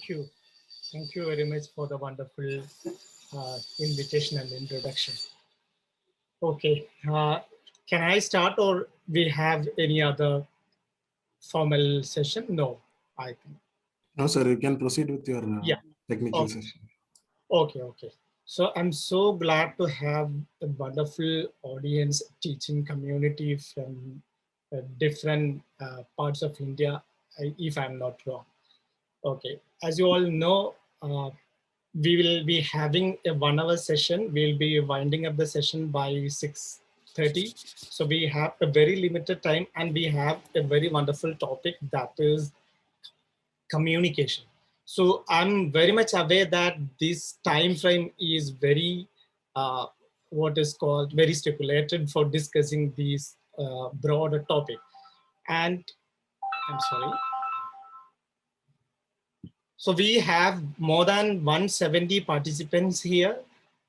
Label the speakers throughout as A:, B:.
A: Thank you. Thank you very much for the wonderful invitation and introduction. Okay, can I start or we have any other formal session? No, I think.
B: No, sir, you can proceed with your
A: Yeah.
B: technical
A: Okay.
B: session.
A: Okay. So I'm so glad to have a wonderful audience, teaching community from different parts of India, if I'm not wrong. Okay, as you all know, we will be having a 1 hour session. We'll be winding up the session by 6:30. So we have a very limited time and we have a very wonderful topic, that is communication. So I'm very much aware that this time frame is very, what is called, very stipulated for discussing these broader topic. And I'm sorry. So we have more than 170 participants here,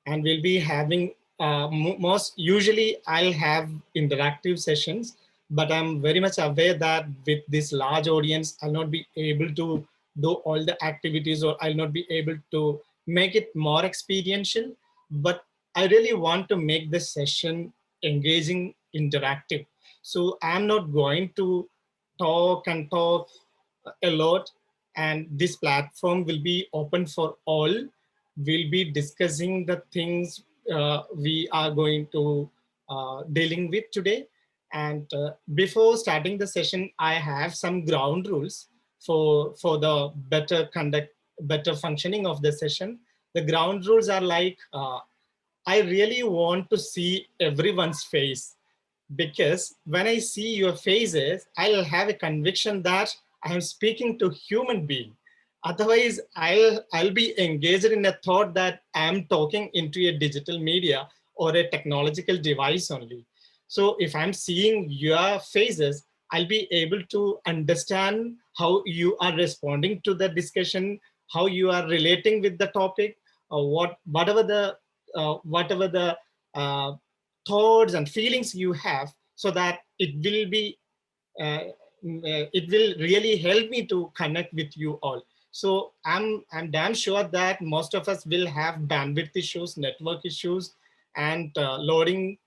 A: and we'll be having most usually I'll have interactive sessions, but I'm very much aware that with this large audience, I'll not be able to do all the activities, or I'll not be able to make it more experiential. But I really want to make the session engaging, interactive. So I'm not going to talk a lot, and this platform will be open for all. We'll be discussing the things we are going to dealing with today. And before starting the session, I have some ground rules for the better functioning of the session. The ground rules are like, I really want to see everyone's face, because when I see your faces, I'll have a conviction that I am speaking to human being. Otherwise, I'll be engaged in a thought that I'm talking into a digital media or a technological device only. So if I'm seeing your faces, I'll be able to understand how you are responding to the discussion, how you are relating with the topic, or whatever the thoughts and feelings you have, so that it will really help me to connect with you all. So I'm damn sure that most of us will have bandwidth issues, network issues, and loading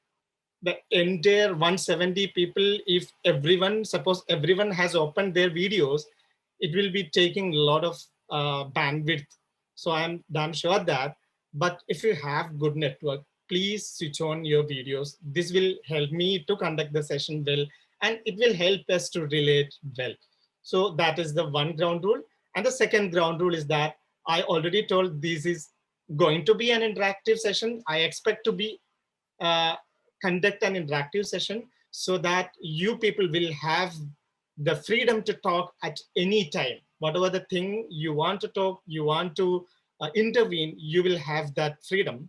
A: the entire 170 people. If suppose everyone has opened their videos, it will be taking a lot of bandwidth. So I'm damn sure that. But if you have good network, please switch on your videos. This will help me to conduct the session well, and it will help us to relate well. So that is the one ground rule. And the second ground rule is that I already told this is going to be an interactive session. I expect to be uh, conduct an interactive session, so that you people will have the freedom to talk at any time. Whatever the thing you want to talk, you want to intervene, you will have that freedom.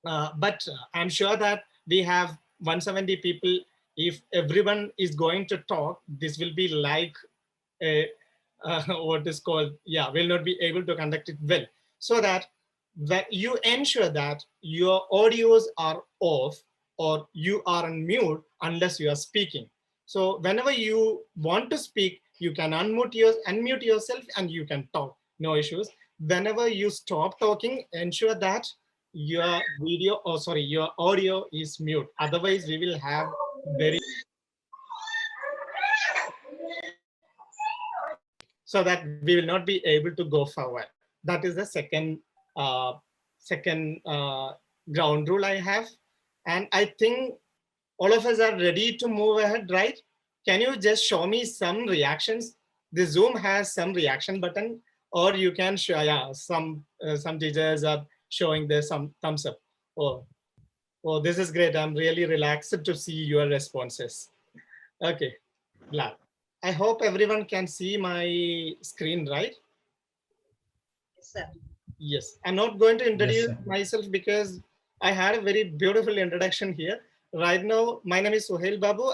A: But I'm sure that we have 170 people. If everyone is going to talk, this will be like a, what is called, yeah, will not be able to conduct it well. So that you ensure that your audios are off, or you are on mute unless you are speaking. So whenever you want to speak, you can unmute yourself and you can talk, no issues. Whenever you stop talking, ensure that your your audio is mute. Otherwise, we will have very, so that we will not be able to go forward. That is the second ground rule I have. And I think all of us are ready to move ahead, right? Can you just show me some reactions? The Zoom has some reaction button, or you can show, yeah, some teachers are showing their some thumbs up. Oh, this is great. I'm really relaxed to see your responses. Okay, glad. I hope everyone can see my screen, right?
C: Yes, sir.
A: Yes, I'm not going to introduce
D: Yes,
A: myself because I had a very beautiful introduction here. Right now, my name is ZUHAIL Babu.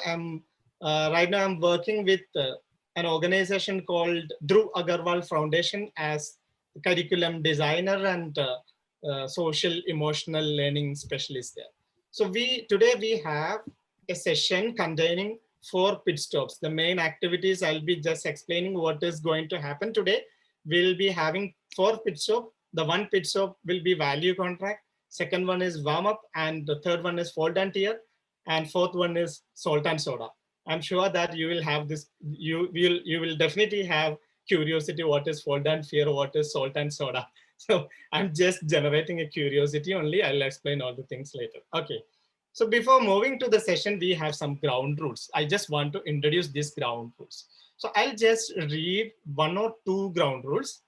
A: Right now I'm working with an organization called Dhruv Agarwal Foundation as curriculum designer and social emotional learning specialist there. So today we have a session containing 4 pit stops. The main activities, I'll be just explaining what is going to happen today. we'll be having 4 pit stop. The 1 pit stop will be value contract. Second one is warm up, and the third one is fold and tear, and fourth one is salt and soda. I'm sure that you will have this. You will definitely have curiosity. What is fold and fear? What is salt and soda? So I'm just generating a curiosity only. I'll explain all the things later. Okay. So before moving to the session, we have some ground rules. I just want to introduce these ground rules. So I'll just read 1 or 2 ground rules.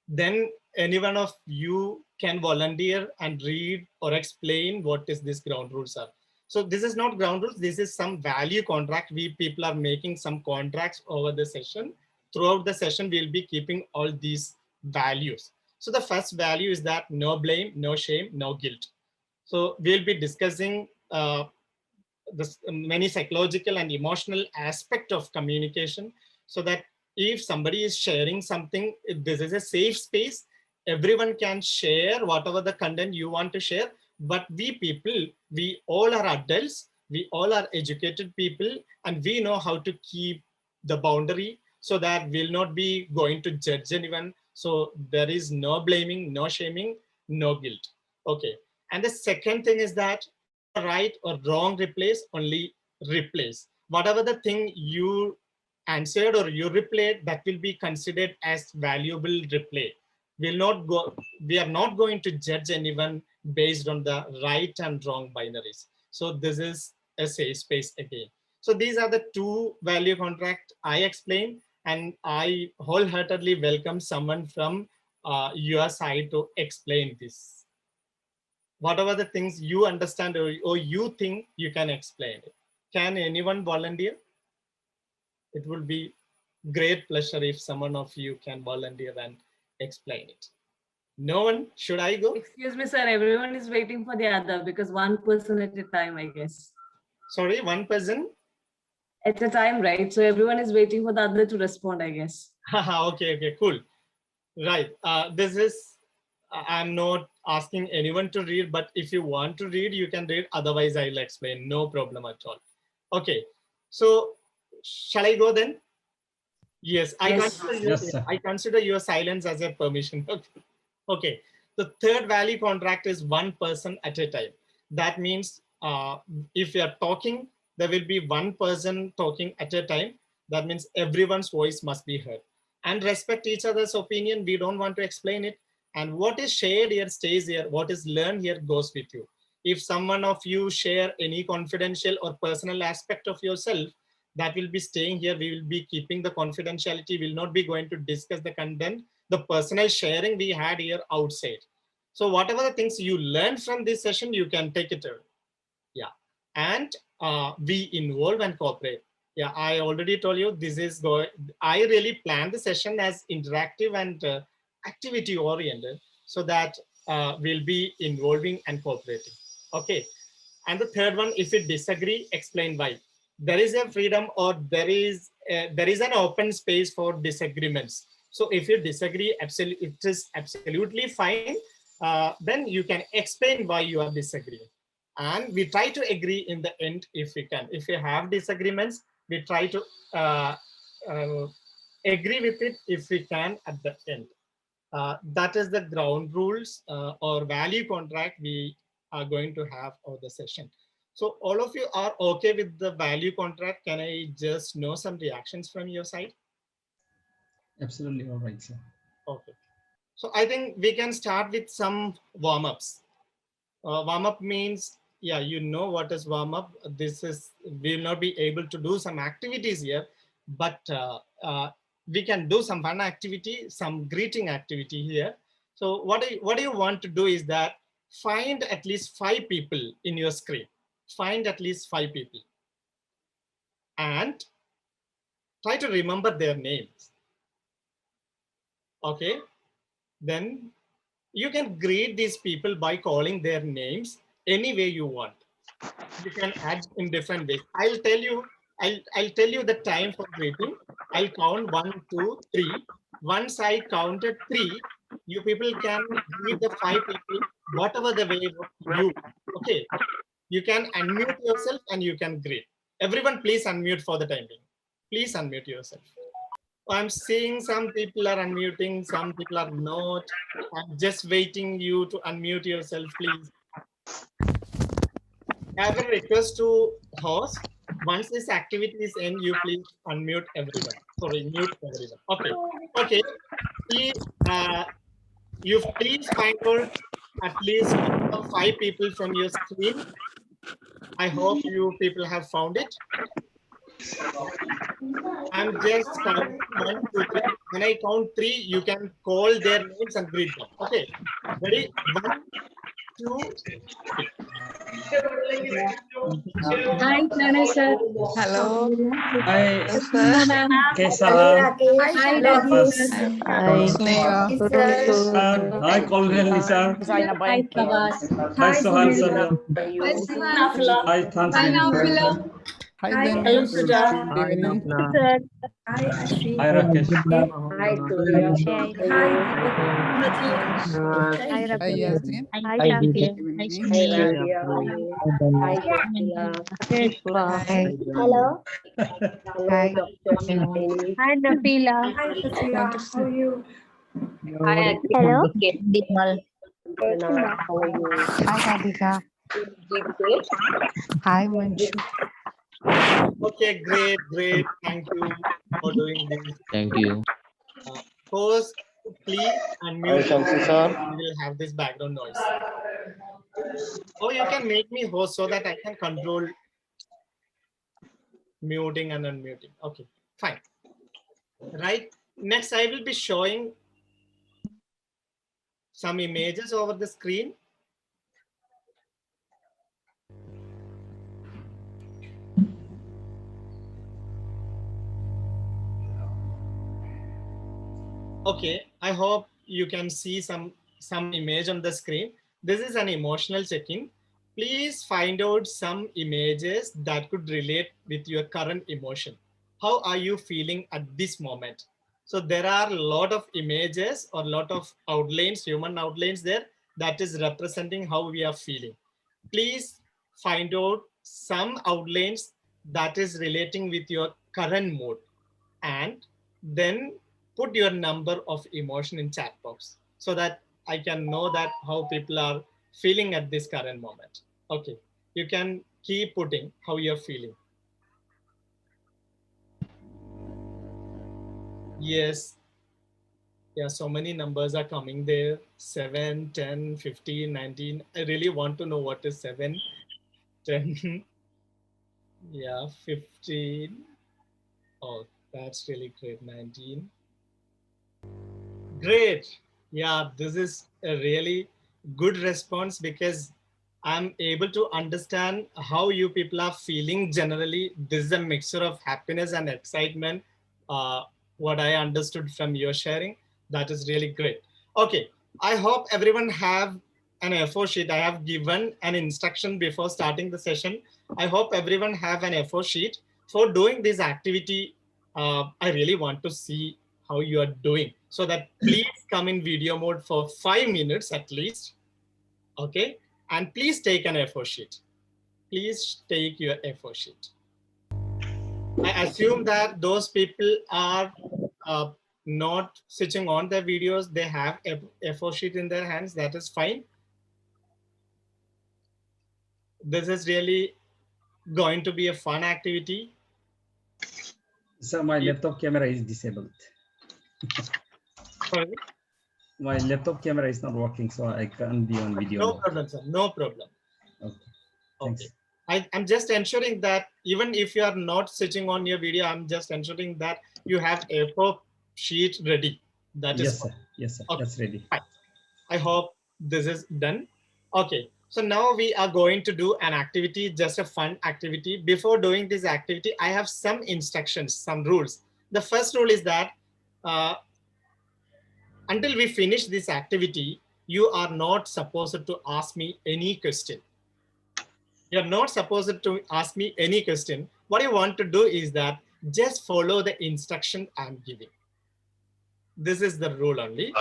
A: Then any one of you can volunteer and read or explain what is this ground rules are. So this is not ground rules. This is some value contract. We people are making some contracts over the session. Throughout the session, we'll be keeping all these values. So the first value is that no blame, no shame, no guilt. So we'll be discussing this many psychological and emotional aspect of communication, so that if somebody is sharing something, this is a safe space. Everyone can share whatever the content you want to share. But we people, we all are adults, we all are educated people, and we know how to keep the boundary so that we'll not be going to judge anyone. So there is no blaming, no shaming, no guilt. Okay. And the second thing is that no right or wrong replace, only replace. Whatever the thing you answered or you replayed, that will be considered as valuable replay. We are not going to judge anyone based on the right and wrong binaries. So this is a safe space again. So these are the 2 value contract I explained, and I wholeheartedly welcome someone from your side to explain this. Whatever the things you understand or you think, you can explain it. Can anyone volunteer? It will be great pleasure if someone of you can volunteer and explain it. No one? Should I go?
D: Excuse me, sir. Everyone is waiting for the other because one person at a time, I guess.
A: Sorry, one person?
D: At a time, right? So everyone is waiting for the other to respond, I guess.
A: Okay, cool. Right. This is, I'm not asking anyone to read, but if you want to read, you can read. Otherwise, I'll explain. No problem at all. Okay. So shall I go then? Yes, I consider your silence as a permission. Okay. The third value contract is 1 person at a time. That means if you are talking, there will be 1 person talking at a time. That means everyone's voice must be heard. And respect each other's opinion. We don't want to explain it. And what is shared here stays here. What is learned here goes with you. If someone of you share any confidential or personal aspect of yourself, that will be staying here. We will be keeping the confidentiality. We will not be going to discuss the content. The personal sharing we had here outside. So whatever the things you learn from this session, you can take it away. Yeah. And we involve and cooperate. Yeah, I already told you this is going. I really plan the session as interactive and activity oriented, so that we'll be involving and cooperating. Okay. And the third one, if you disagree, explain why. There is a freedom, or there is an open space for disagreements. So if you disagree, absolutely, it is absolutely fine. Then you can explain why you are disagreeing. And we try to agree in the end if we can. If we have disagreements, we try to agree with it if we can at the end. That is the ground rules or value contract we are going to have over the session. So all of you are okay with the value contract. Can I just know some reactions from your side?
E: Absolutely all right, sir.
A: Okay. So I think we can start with some warm-ups. Warm-up means, yeah, you know what is warm-up. This is, we will not be able to do some activities here, but we can do some fun activity, some greeting activity here. So what do you want to do is that find at least 5 people in your screen. Find at least 5 people and try to remember their names. Okay, then you can greet these people by calling their names any way you want. You can add in different ways. I'll tell you the time for greeting. I'll count 1, 2, 3. Once I counted 3, you people can greet the 5 people, whatever the way you. Okay, you can unmute yourself and you can greet. Everyone, please unmute for the time being. Please unmute yourself. I'm seeing some people are unmuting, some people are not. I'm just waiting you to unmute yourself, please. I have a request to host. Once this activity is end, you please unmute everyone. Sorry, mute everyone. Okay. Okay. See, you please find out at least 5 people from your screen. I hope you people have found it. I'm just counting 1, 2, 3. When I count 3, you can call their names and greet them. Okay. Ready? 1, 2, 3.
F: Hi, Pranay sir.
G: Hello.
E: Hi,
G: Yes, sir.
E: Kesa.
F: Hi, Rajesh sir.
G: Hi, Sneha.
E: Hi, Colonel sir.
F: Hi, Prabhas.
E: Hi, Sohan sir.
F: Hi, Sivan.
E: Hi,
F: Hi,
E: Tanzmin.
F: Nafila.
G: Hi,
F: Hi,
D: Hello,
G: Dinesh.
D: Suja.
G: Good evening.
F: sir. Hi, Ashwin.
E: Hi, Rakesh.
F: Hi, Surya. Hi,
G: Hi, Yasin.
H: Hi,
G: Good evening.
F: Hi, Rabia. Hi, Shakila. Hello. Hello, Dr. Shani.
H: Hi, Nafila.
F: Hi, Fazia. How are you?
H: Hi, hello.
F: How are you?
H: Hi, Radhika.
F: Good.
H: Hi, Manju.
A: Okay, great, great. Thank you for doing this.
I: Thank you.
A: Host, please unmute. We will have this background noise. Or you can make me host so that I can control muting and unmuting. Okay, fine. Right. Next, I will be showing some images over the screen. Okay, I hope you can see some image on the screen. This is an emotional check-in. Please find out some images that could relate with your current emotion. How are you feeling at this moment? So there are a lot of images or a lot of outlines, human outlines there that is representing how we are feeling. Please find out some outlines that is relating with your current mood, and then put your number of emotion in chat box so that I can know that how people are feeling at this current moment. Okay, you can keep putting how you're feeling. Yes. Yeah, so many numbers are coming there. 7, 10, 15, 19. I really want to know what is 7, 10. Yeah, 15. Oh, that's really great. 19. Great. Yeah, this is a really good response because I'm able to understand how you people are feeling generally. This is a mixture of happiness and excitement. What I understood from your sharing, that is really great. Okay, I hope everyone have an A4 sheet. I have given an instruction before starting the session. I hope everyone have an A4 sheet. For doing this activity, I really want to see how you are doing. So that please come in video mode for 5 minutes at least. Okay. And please take an A4 sheet. Please take your A4 sheet. I assume that those people are not switching on their videos. They have a A4 sheet in their hands. That is fine. This is really going to be a fun activity.
E: So my laptop camera is disabled.
A: Sorry?
E: My laptop camera is not working, so I can't be on video.
A: No problem, sir. No problem.
E: Okay. Thanks.
A: Okay. I'm just ensuring that even if you are not switching on your video, I'm just ensuring that you have A4 sheet ready. That is
E: yes, sir. Yes, sir.
A: okay.
E: That's ready.
A: Fine. I hope this is done. Okay. So now we are going to do an activity, just a fun activity. Before doing this activity, I have some instructions, some rules. The first rule is that until we finish this activity, you are not supposed to ask me any question. You're not supposed to ask me any question. What you want to do is that just follow the instruction I'm giving. This is the rule only.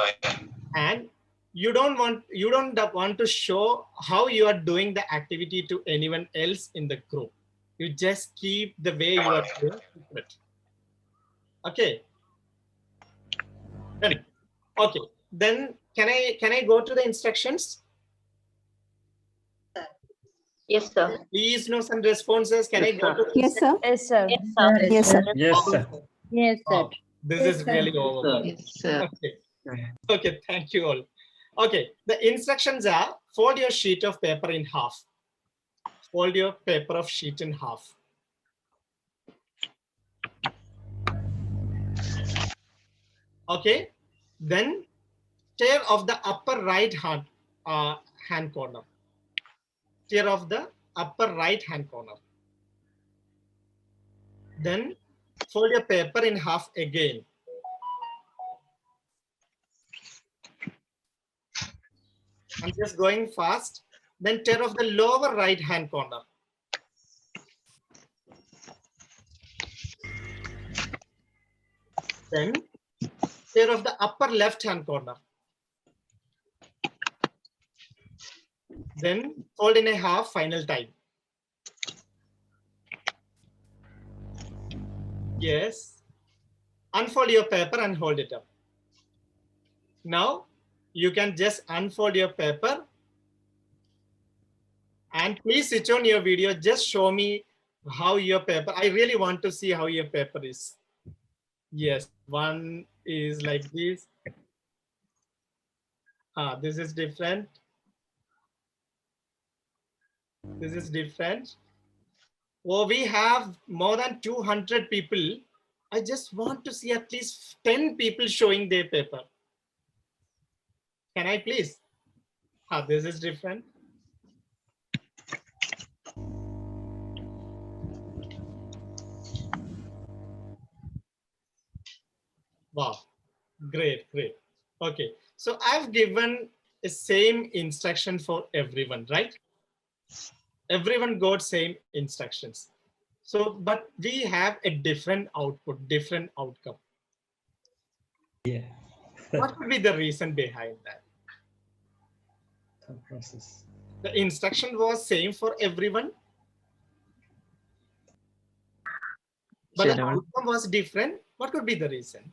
A: And you don't want to show how you are doing the activity to anyone else in the group. You just keep the way you are doing it. Okay. Done. Okay, then can I go to the instructions?
F: Yes, sir.
A: Please know some responses. Can I go to the
H: Yes, sir.
F: Yes, sir.
H: Yes, sir.
E: Yes, sir.
H: Yes, sir.
A: Wow, this is really overwhelming.
H: Yes, sir.
A: Okay. Okay, thank you all. Okay, the instructions are fold your sheet of paper in half. Fold your paper of sheet in half. Okay, then tear off the upper right hand corner. Tear off the upper right hand corner. Then fold your paper in half again. I'm just going fast. Then tear off the lower right hand corner. Then tear off the upper left hand corner. Then fold in a half final time. Yes. Unfold your paper and hold it up. Now you can just unfold your paper and please switch on your video. Just show me how your paper, I really want to see how your paper is. Yes, one is like this. This is different. This is different. Oh, we have more than 200 people. I just want to see at least 10 people showing their paper. Can I please? This is different. Wow, great, great. Okay, so I've given the same instruction for everyone, right? Everyone got same instructions. So, but we have a different output, different outcome.
E: Yeah.
A: What could be the reason behind that?
E: Process.
A: The instruction was same for everyone, but the outcome was different. What could be the reason?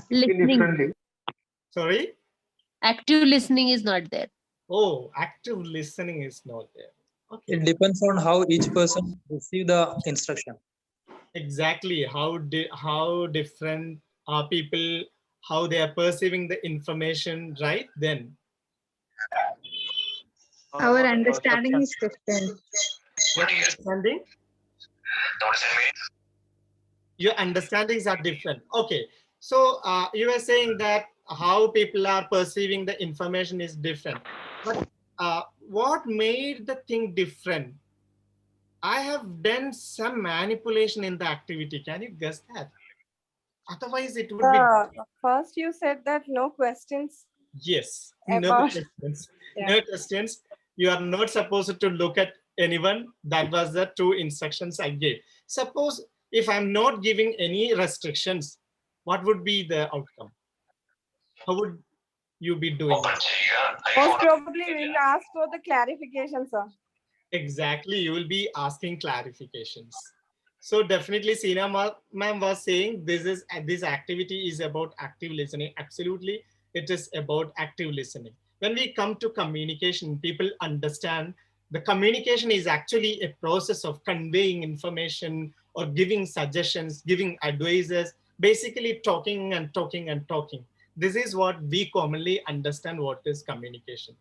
H: Listening.
A: Sorry?
H: Active listening is not there.
A: Oh, active listening is not there. Okay.
I: It depends on how each person receive the instruction.
A: Exactly. How different are people, how they are perceiving the information, right? Then
F: Our understanding is different.
A: your understanding? Your understandings are different. Okay. So you were saying that how people are perceiving the information is different. But what made the thing different? I have done some manipulation in the activity. Can you guess that? Otherwise, it would be.
F: First, you said that no questions.
A: Yes. No
F: About-
A: questions.
F: Yeah.
A: No questions. You are not supposed to look at anyone. That was the two instructions I gave. Suppose if I'm not giving any restrictions, what would be the outcome? How would you be doing?
F: Most probably we'll ask for the clarification, sir.
A: Exactly, you will be asking clarifications. So definitely Sina ma'am was saying this activity is about active listening. Absolutely, it is about active listening. When we come to communication, people understand the communication is actually a process of conveying information or giving suggestions, giving advices, basically talking and talking and talking. This is what we commonly understand what is communication.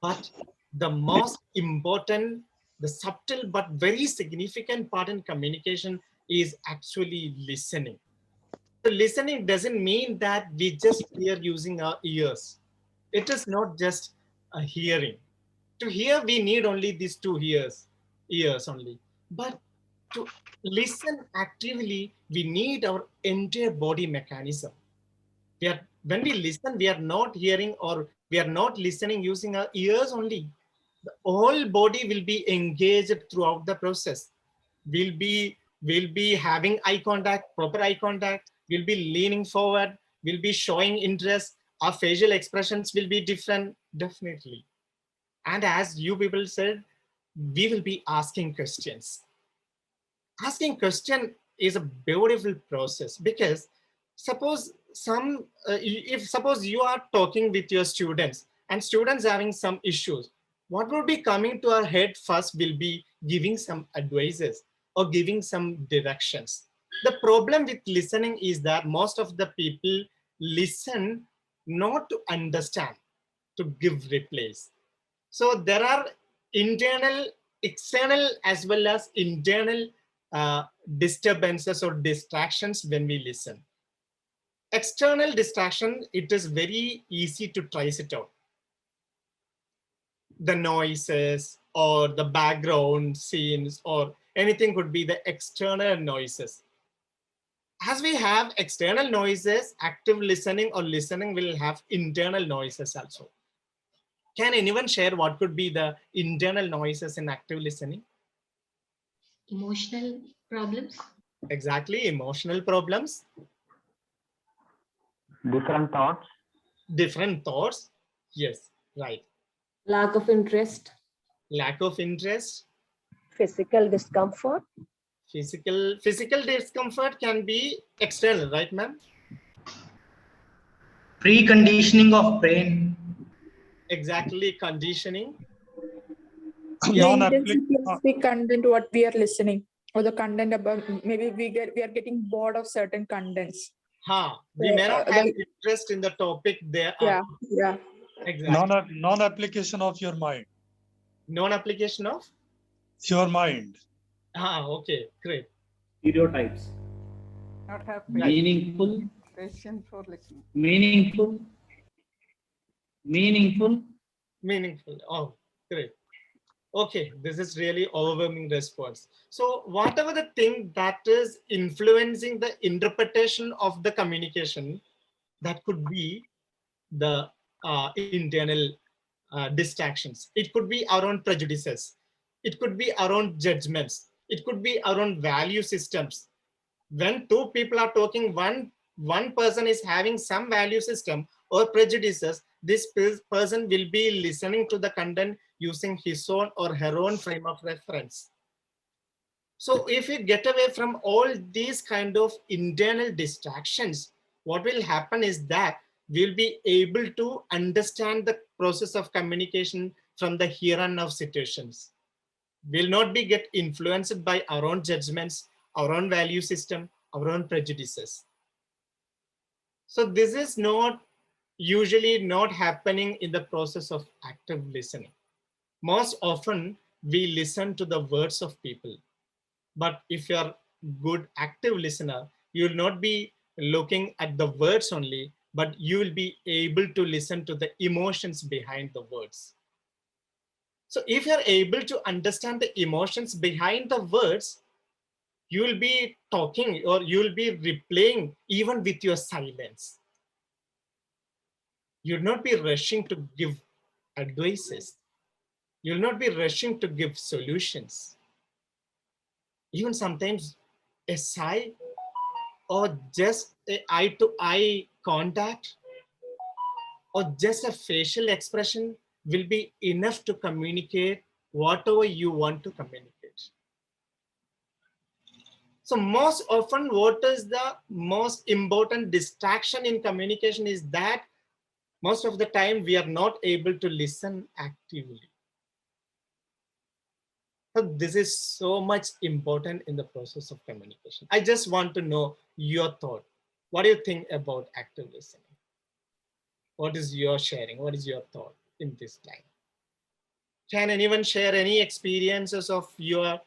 A: But the most important, the subtle but very significant part in communication is actually listening. So listening doesn't mean that we just hear using our ears. It is not just a hearing. To hear, we need only these two ears only. But to listen actively, we need our entire body mechanism. When we listen, we are not hearing or we are not listening using our ears only. The whole body will be engaged throughout the process. We'll be having eye contact, proper eye contact. We'll be leaning forward. We'll be showing interest. Our facial expressions will be different, definitely. And as you people said, we will be asking questions. Asking question is a beautiful process, because suppose suppose you are talking with your students and students having some issues, what will be coming to our head first will be giving some advices or giving some directions. The problem with listening is that most of the people listen not to understand, to give replies. So there are internal, external, as well as internal disturbances or distractions when we listen. External distraction, it is very easy to trace it out. The noises or the background scenes or anything could be the external noises. As we have external noises, active listening or listening will have internal noises also. Can anyone share what could be the internal noises in active listening?
J: Emotional problems.
A: Exactly, emotional problems.
K: Different thoughts.
A: Different thoughts. Yes, right.
D: Lack of interest.
A: Lack of interest.
C: Physical discomfort.
A: Physical discomfort can be external, right, ma'am?
I: Preconditioning of brain.
A: Exactly, conditioning.
F: Intensity of the content what we are listening, or the content about, maybe we are getting bored of certain contents.
A: We may not have interest in the topic there.
F: Yeah.
A: Exactly.
L: Non-application of your mind.
A: Non-application of?
L: Your mind.
A: Okay, great.
K: Stereotypes.
G: Not have
K: Meaningful.
G: patience for listening.
K: Meaningful.
A: Oh, great. Okay, this is really overwhelming response. So whatever the thing that is influencing the interpretation of the communication, that could be the internal distractions. It could be around prejudices. It could be around judgments. It could be around value systems. When two people are talking, one person is having some value system or prejudices, this person will be listening to the content using his own or her own frame of reference. So if you get away from all these kind of internal distractions, what will happen is that we'll be able to understand the process of communication from the here and now situations. We'll not be get influenced by our own judgments, our own value system, our own prejudices. So this is not usually not happening in the process of active listening. Most often we listen to the words of people. But if you're good active listener, you will not be looking at the words only, but you will be able to listen to the emotions behind the words. So if you're able to understand the emotions behind the words, you will be talking or you will be replaying even with your silence. You'll not be rushing to give advices. You'll not be rushing to give solutions. Even sometimes a sigh or just a eye-to-eye contact or just a facial expression will be enough to communicate whatever you want to communicate. So most often, what is the most important distraction in communication is that most of the time we are not able to listen actively. So this is so much important in the process of communication. I just want to know your thought. What do you think about active listening? What is your sharing? What is your thought in this line? Can anyone share any experiences of your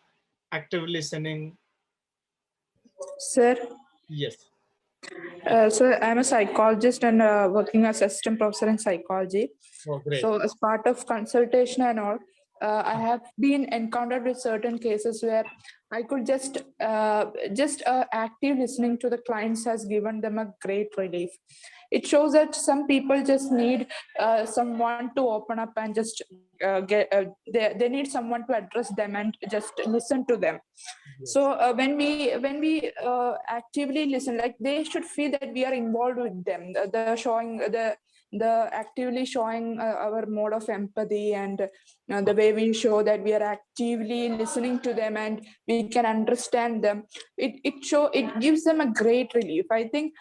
A: active listening?
F: Sir.
A: Yes.
F: So I'm a psychologist and working as assistant professor in psychology.
A: Oh, great.
F: So as part of consultation and all, I have been encountered with certain cases where I could just active listening to the clients has given them a great relief. It shows that some people just need someone to open up and just they need someone to address them and just listen to them. Yes. So when we actively listen, like they should feel that we are involved with them. The actively showing our mode of empathy and the way we show that we are actively listening to them and we we can understand them. It gives them a great relief. I think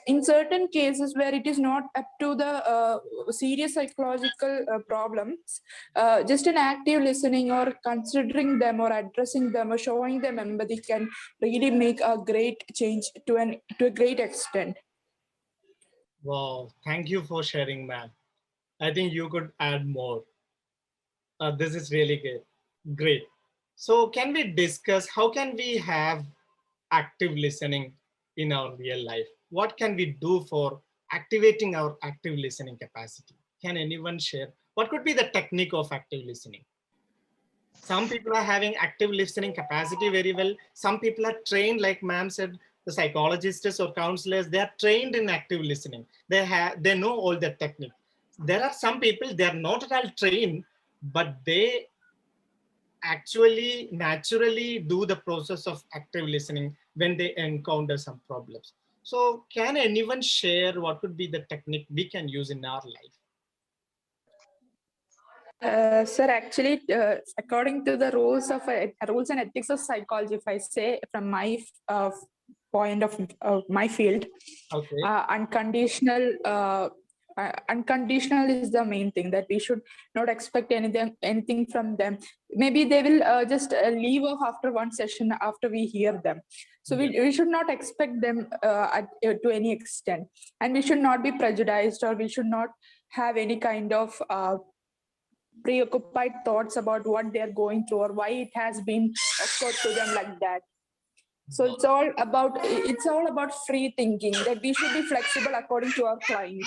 F: in certain cases where it is not up to the serious psychological problems, just an active listening or considering them or addressing them or showing them empathy can really make a great change to a great extent.
A: Wow, thank you for sharing, ma'am. I think you could add more. This is really good. Great. So can we discuss how can we have active listening in our real life? What can we do for activating our active listening capacity? Can anyone share? What could be the technique of active listening? Some people are having active listening capacity very well. Some people are trained, like ma'am said, the psychologists or counselors, they are trained in active listening. They know all the technique. There are some people, they are not at all trained, but they actually naturally do the process of active listening when they encounter some problems. So can anyone share what could be the technique we can use in our life?
F: Sir, actually, according to the rules and ethics of psychology, if I say from my point of my field,
A: okay.
F: Unconditional is the main thing, that we should not expect anything from them. Maybe they will just leave off after one session after we hear them. So we should not expect them to any extent, and we should not be prejudiced, or we should not have any kind of preoccupied thoughts about what they're going through or why it has been occurred to them like that. So it's all about free thinking, that we should be flexible according to our client.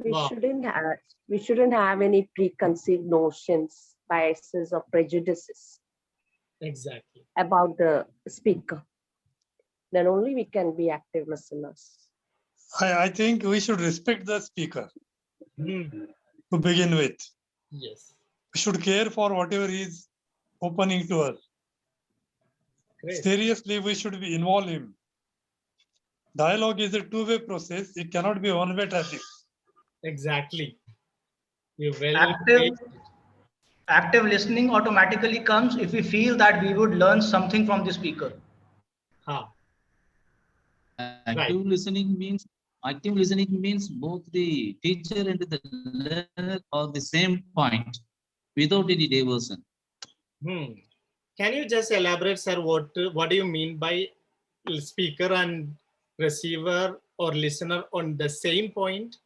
C: We shouldn't have any preconceived notions, biases, or prejudices.
A: Exactly.
C: About the speaker. Then only we can be active listeners.
L: I think we should respect the speaker to begin with.
A: Yes.
L: We should care for whatever he is opening to us.
A: Great.
L: Seriously, we should be involved him. Dialogue is a two-way process. It cannot be one-way traffic.
A: Exactly.
K: Active listening automatically comes if we feel that we would learn something from the speaker.
J: Active listening means both the teacher and the learner are the same point without any diversion.
A: Can you just elaborate, sir, what do you mean by speaker and receiver or listener on the same point?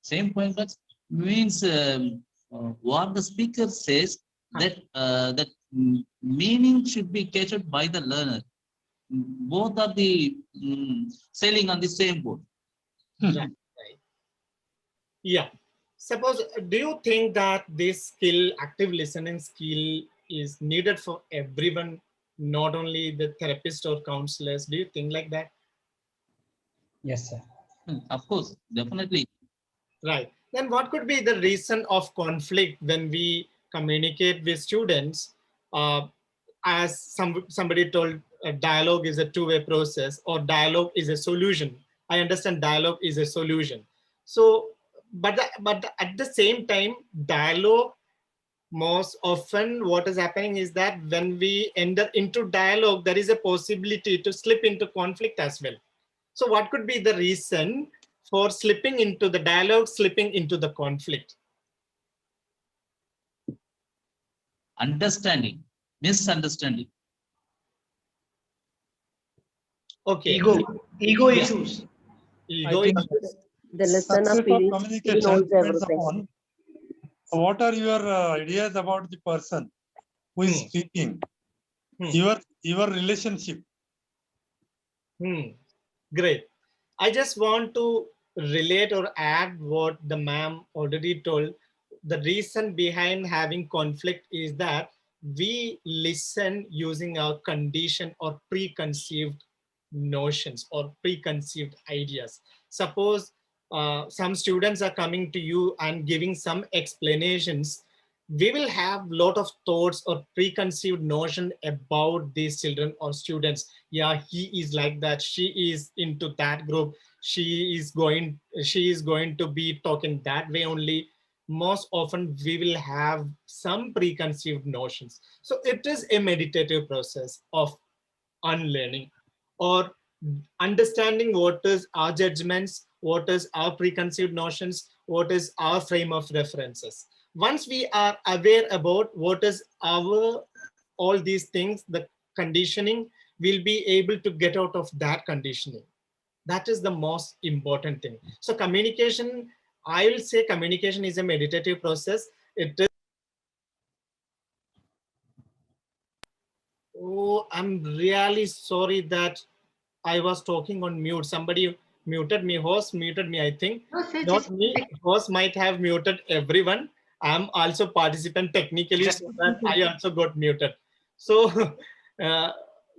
J: Same point, but means what the speaker says, that that meaning should be captured by the learner. Both are the sailing on the same boat.
A: Right. Yeah. Suppose, do you think that this skill, active listening skill, is needed for everyone, not only the therapist or counselors? Do you think like that?
E: Yes, sir.
J: Of course, definitely.
A: Right. Then what could be the reason of conflict when we communicate with students? As somebody told, dialogue is a two-way process, or dialogue is a solution. I understand dialogue is a solution. So, but at the same time, dialogue, most often what is happening is that when we enter into dialogue, there is a possibility to slip into conflict as well. So what could be the reason for slipping into the dialogue, slipping into the conflict?
J: Misunderstanding.
A: Okay.
K: Ego issues.
L: Ego issues.
C: The listener feels he knows everything.
L: What are your ideas about the person who is speaking? Your relationship.
A: Great. I just want to relate or add what the ma'am already told. The reason behind having conflict is that we listen using our conditioned or preconceived notions or preconceived ideas. Suppose some students are coming to you and giving some explanations. We will have a lot of thoughts or preconceived notion about these children or students. Yeah, he is like that. She is into that group. She is going to be talking that way only. most often we will have some preconceived notions. So it is a meditative process of unlearning or understanding what is our judgments, what is our preconceived notions, what is our frame of references. Once we are aware about what is our, all these things, the conditioning, we'll be able to get out of that conditioning. That is the most important thing. So communication, I will say communication is a meditative process. It is. Oh, I'm really sorry that I was talking on mute. Somebody muted me, host muted me, I think.
D: No, sir,
A: Not
D: just
A: me, host might have muted everyone. I'm also participant technically, so that I also got muted. So, uh,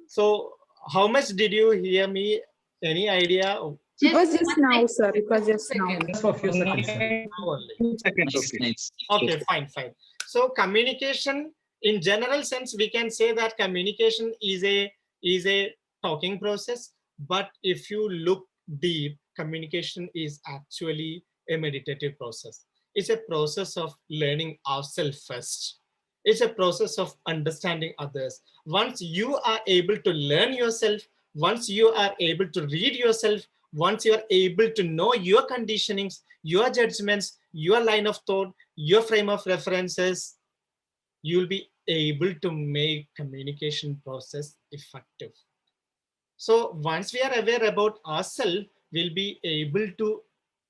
A: so how much did you hear me? Any idea?
F: It was just now, sir. It was just now.
E: Just for a few seconds, sir.
A: Now only.
J: Seconds, okay.
A: Okay, fine, fine. So communication in general sense, we can say that communication is a talking process. But if you look deep, communication is actually a meditative process. It's a process of learning ourselves first. It's a process of understanding others. Once you are able to learn yourself, once you are able to read yourself, once you are able to know your conditionings, your judgments, your line of thought, your frame of references, you'll be able to make communication process effective. So once we are aware about ourselves, we'll be able to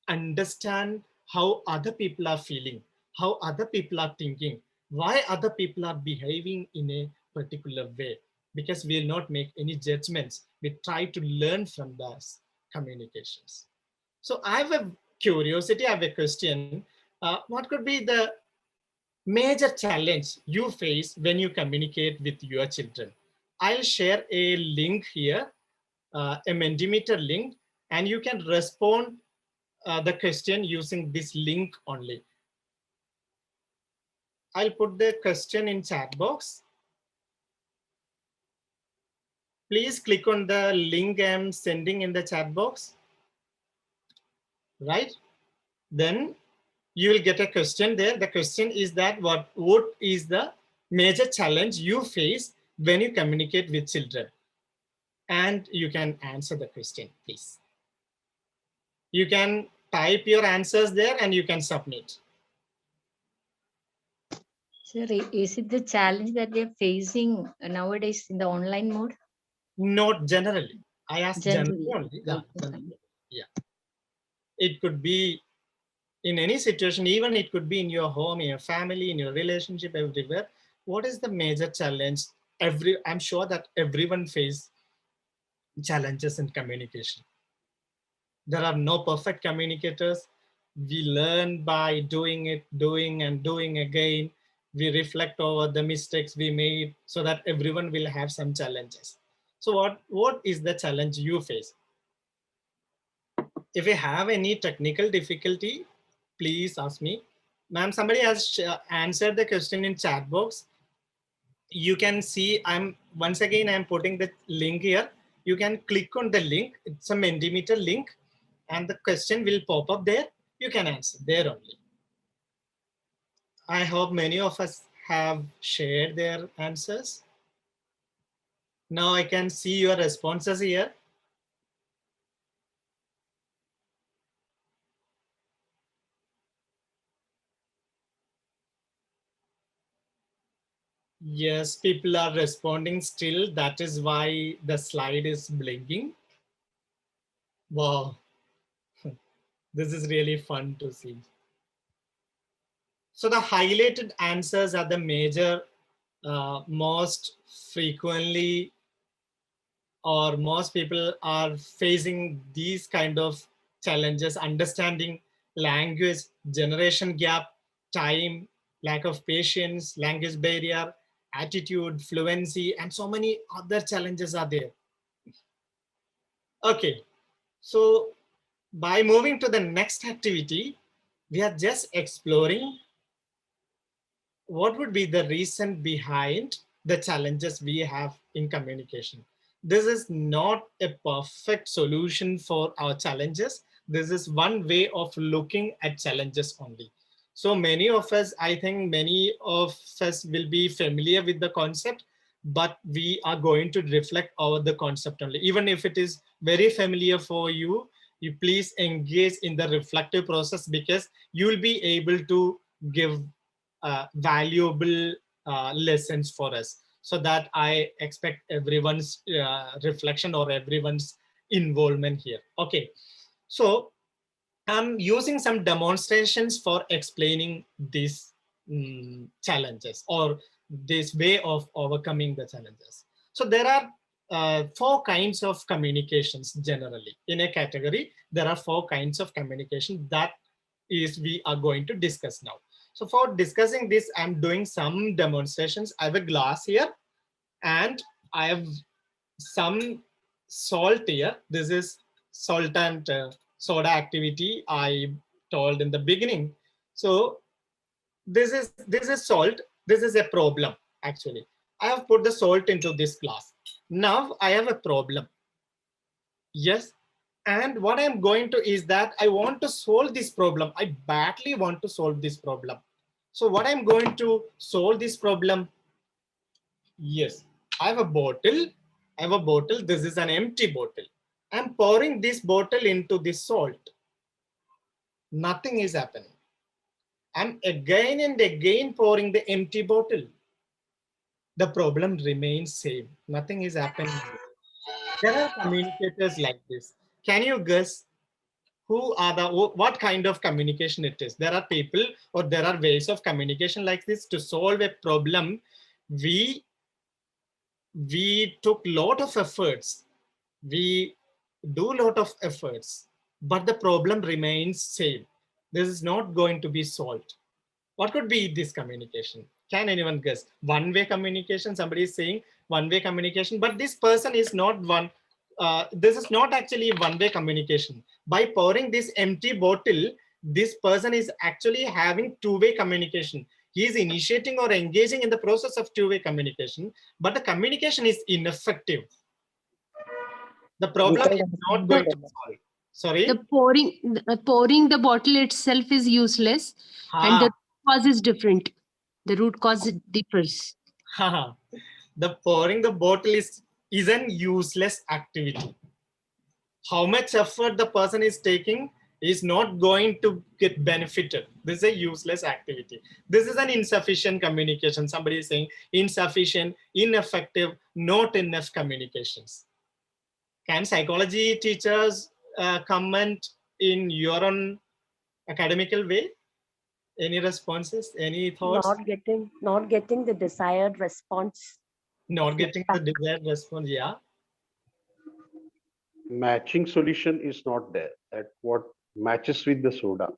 A: understand how other people are feeling, how other people are thinking, why other people are behaving in a particular way. Because we'll not make any judgments. We try to learn from those communications. So I have a curiosity, I have a question. What could be the major challenge you face when you communicate with your children? I'll share a link here, a Mentimeter link, and you can respond the question using this link only. I'll put the question in chat box. Please click on the link I'm sending in the chat box. Right? Then you will get a question there. The question is that what is the major challenge you face when you communicate with children? And you can answer the question, please. You can type your answers there and you can submit.
M: Sir, is it the challenge that we are facing nowadays in the online mode?
A: Not generally. I asked generally only. Yeah, yeah. It could be in any situation, even it could be in your home, in your family, in your relationship, everywhere. What is the major challenge? I'm sure that everyone faces challenges in communication. There are no perfect communicators. We learn by doing it, doing and doing again. We reflect over the mistakes we made so that everyone will have some challenges. So what is the challenge you face? If you have any technical difficulty, please ask me. Ma'am, somebody has answered the question in chat box. You can see I'm putting the link here. You can click on the link. It's a Mentimeter link and the question will pop up there. You can answer there only. I hope many of us have shared their answers. Now I can see your responses here. Yes, people are responding still. That is why the slide is blinking. Wow, this is really fun to see. So the highlighted answers are the major, most frequently, or most people are facing these kind of challenges: understanding language, generation gap, time, lack of patience, language barrier, attitude, fluency, and so many other challenges are there. Okay, so by moving to the next activity, we are just exploring what would be the reason behind the challenges we have in communication. This is not a perfect solution for our challenges. This is one way of looking at challenges only. So many of us, I think many of us will be familiar with the concept, but we are going to reflect over the concept only. Even if it is very familiar for you, you please engage in the reflective process, because you will be able to give valuable lessons for us. So that I expect everyone's reflection or everyone's involvement here. Okay, so I'm using some demonstrations for explaining these challenges, or this way of overcoming the challenges. So there are 4 kinds of communications generally. In a category, there are 4 kinds of communication that is we are going to discuss now. So for discussing this, I'm doing some demonstrations. I have a glass here and I have some salt here. This is salt and soda activity I told in the beginning. So this is salt. This is a problem actually. I have put the salt into this glass. Now I have a problem. Yes. And what I'm going to is that I want to solve this problem. I badly want to solve this problem. So what I'm going to solve this problem? Yes, I have a bottle. I have a bottle. This is an empty bottle. I'm pouring this bottle into this salt. Nothing is happening. I'm again and again pouring the empty bottle. The problem remains same. Nothing is happening. There are communicators like this. Can you guess who are the, what kind of communication it is? There are people or there are ways of communication like this. To solve a problem, we took lot of efforts. We do lot of efforts, but the problem remains same. This is not going to be solved. What could be this communication? Can anyone guess? One-way communication. Somebody is saying one-way communication, but this person is not one. This is not actually one-way communication. By pouring this empty bottle, this person is actually having two-way communication. He is initiating or engaging in the process of two-way communication, but the communication is ineffective. The problem is not going to solve. Sorry?
H: The pouring the bottle itself is useless, and the cause is different. The root cause differs.
A: The pouring the bottle is an useless activity. How much effort the person is taking is not going to get benefited. This is a useless activity. This is an insufficient communication. Somebody is saying insufficient, ineffective, not enough communications. Can psychology teachers comment in your own academical way? Any responses? Any thoughts?
C: Not getting the desired response.
A: Not getting the desired response, yeah.
N: Matching solution is not there. That what matches with the soda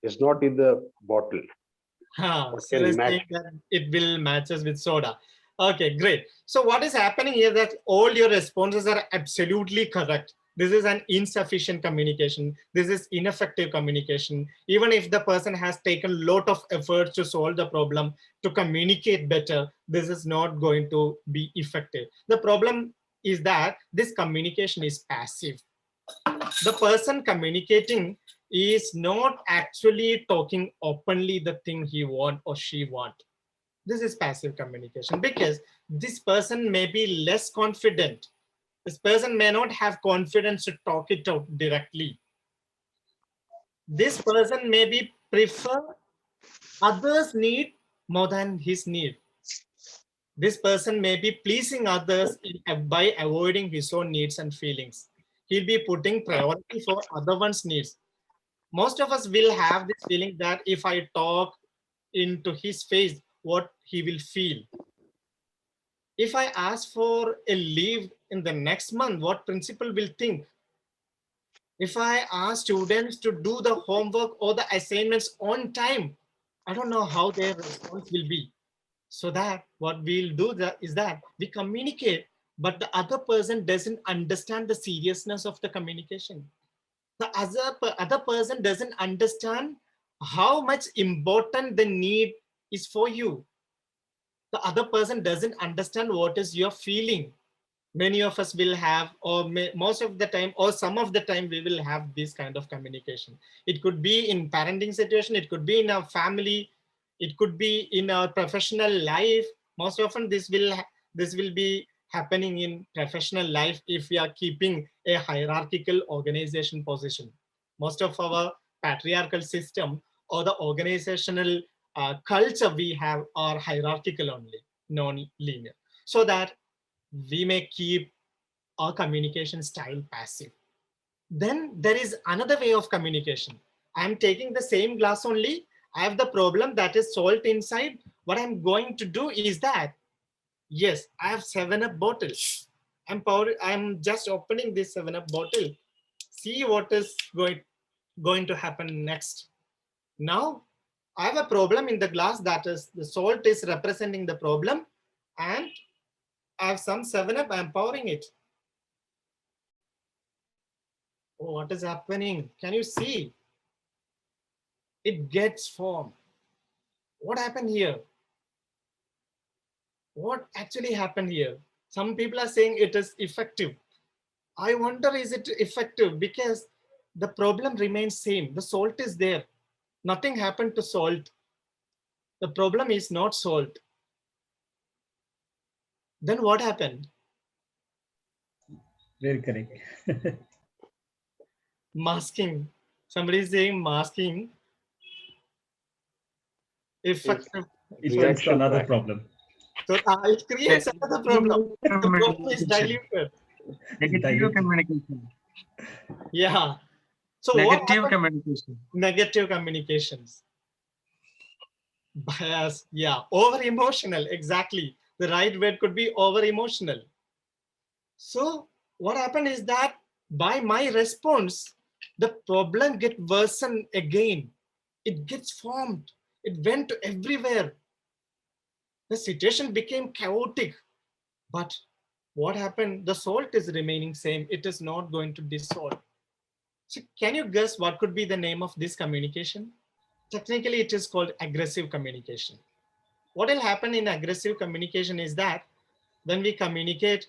N: is not in the bottle.
A: So saying that it will matches with soda. Okay, great. So what is happening here that all your responses are absolutely correct. This is an insufficient communication. This is ineffective communication. Even if the person has taken a lot of effort to solve the problem, to communicate better, this is not going to be effective. The problem is that this communication is passive. The person communicating is not actually talking openly the thing he want or she want. This is passive communication because this person may be less confident. This person may not have confidence to talk it out directly. This person maybe prefer others' need more than his need. This person may be pleasing others by avoiding his own needs and feelings. He'll be putting priority for other one's needs. Most of us will have this feeling that if I talk into his face, what he will feel. If I ask for a leave in the next month, what principal will think? If I ask students to do the homework or the assignments on time, I don't know how their response will be. So that what we'll do is that we communicate, but the other person doesn't understand the seriousness of the communication. The other person doesn't understand how much important the need is for you. The other person doesn't understand what is your feeling. Many of us will have, or most of the time, or some of the time, we will have this kind of communication. It could be in parenting situation, it could be in our family, it could be in our professional life. Most often this will be happening in professional life if we are keeping a hierarchical organization position. Most of our patriarchal system or the organizational culture we have are hierarchical only, non-linear, so that we may keep our communication style passive. Then there is another way of communication. I'm taking the same glass only. I have the problem that is salt inside. What I'm going to do is that, yes, I have 7-Up bottle. I'm just opening this 7-Up bottle. See what is going to happen next. Now, I have a problem in the glass, that is the salt is representing the problem, and I have some 7-Up, I'm pouring it. Oh, what is happening? Can you see? It gets formed. What happened here? What actually happened here? Some people are saying it is effective. I wonder, is it effective? Because the problem remains same. The salt is there. Nothing happened to salt. The problem is not salt. Then what happened?
E: Very correct.
A: Masking. Somebody is saying masking. Effective.
E: It leads to another problem.
A: So it creates another problem. The problem is diluted.
O: Negative communication.
A: Yeah. So
O: Negative communication.
A: Negative communications. Bias. Yeah. Over emotional. Exactly. The right word could be over emotional. So what happened is that by my response, the problem gets worsened again. It gets formed. It went to everywhere. The situation became chaotic. But what happened? The salt is remaining same. It is not going to dissolve. So can you guess what could be the name of this communication? Technically, it is called aggressive communication. What will happen in aggressive communication is that when we communicate,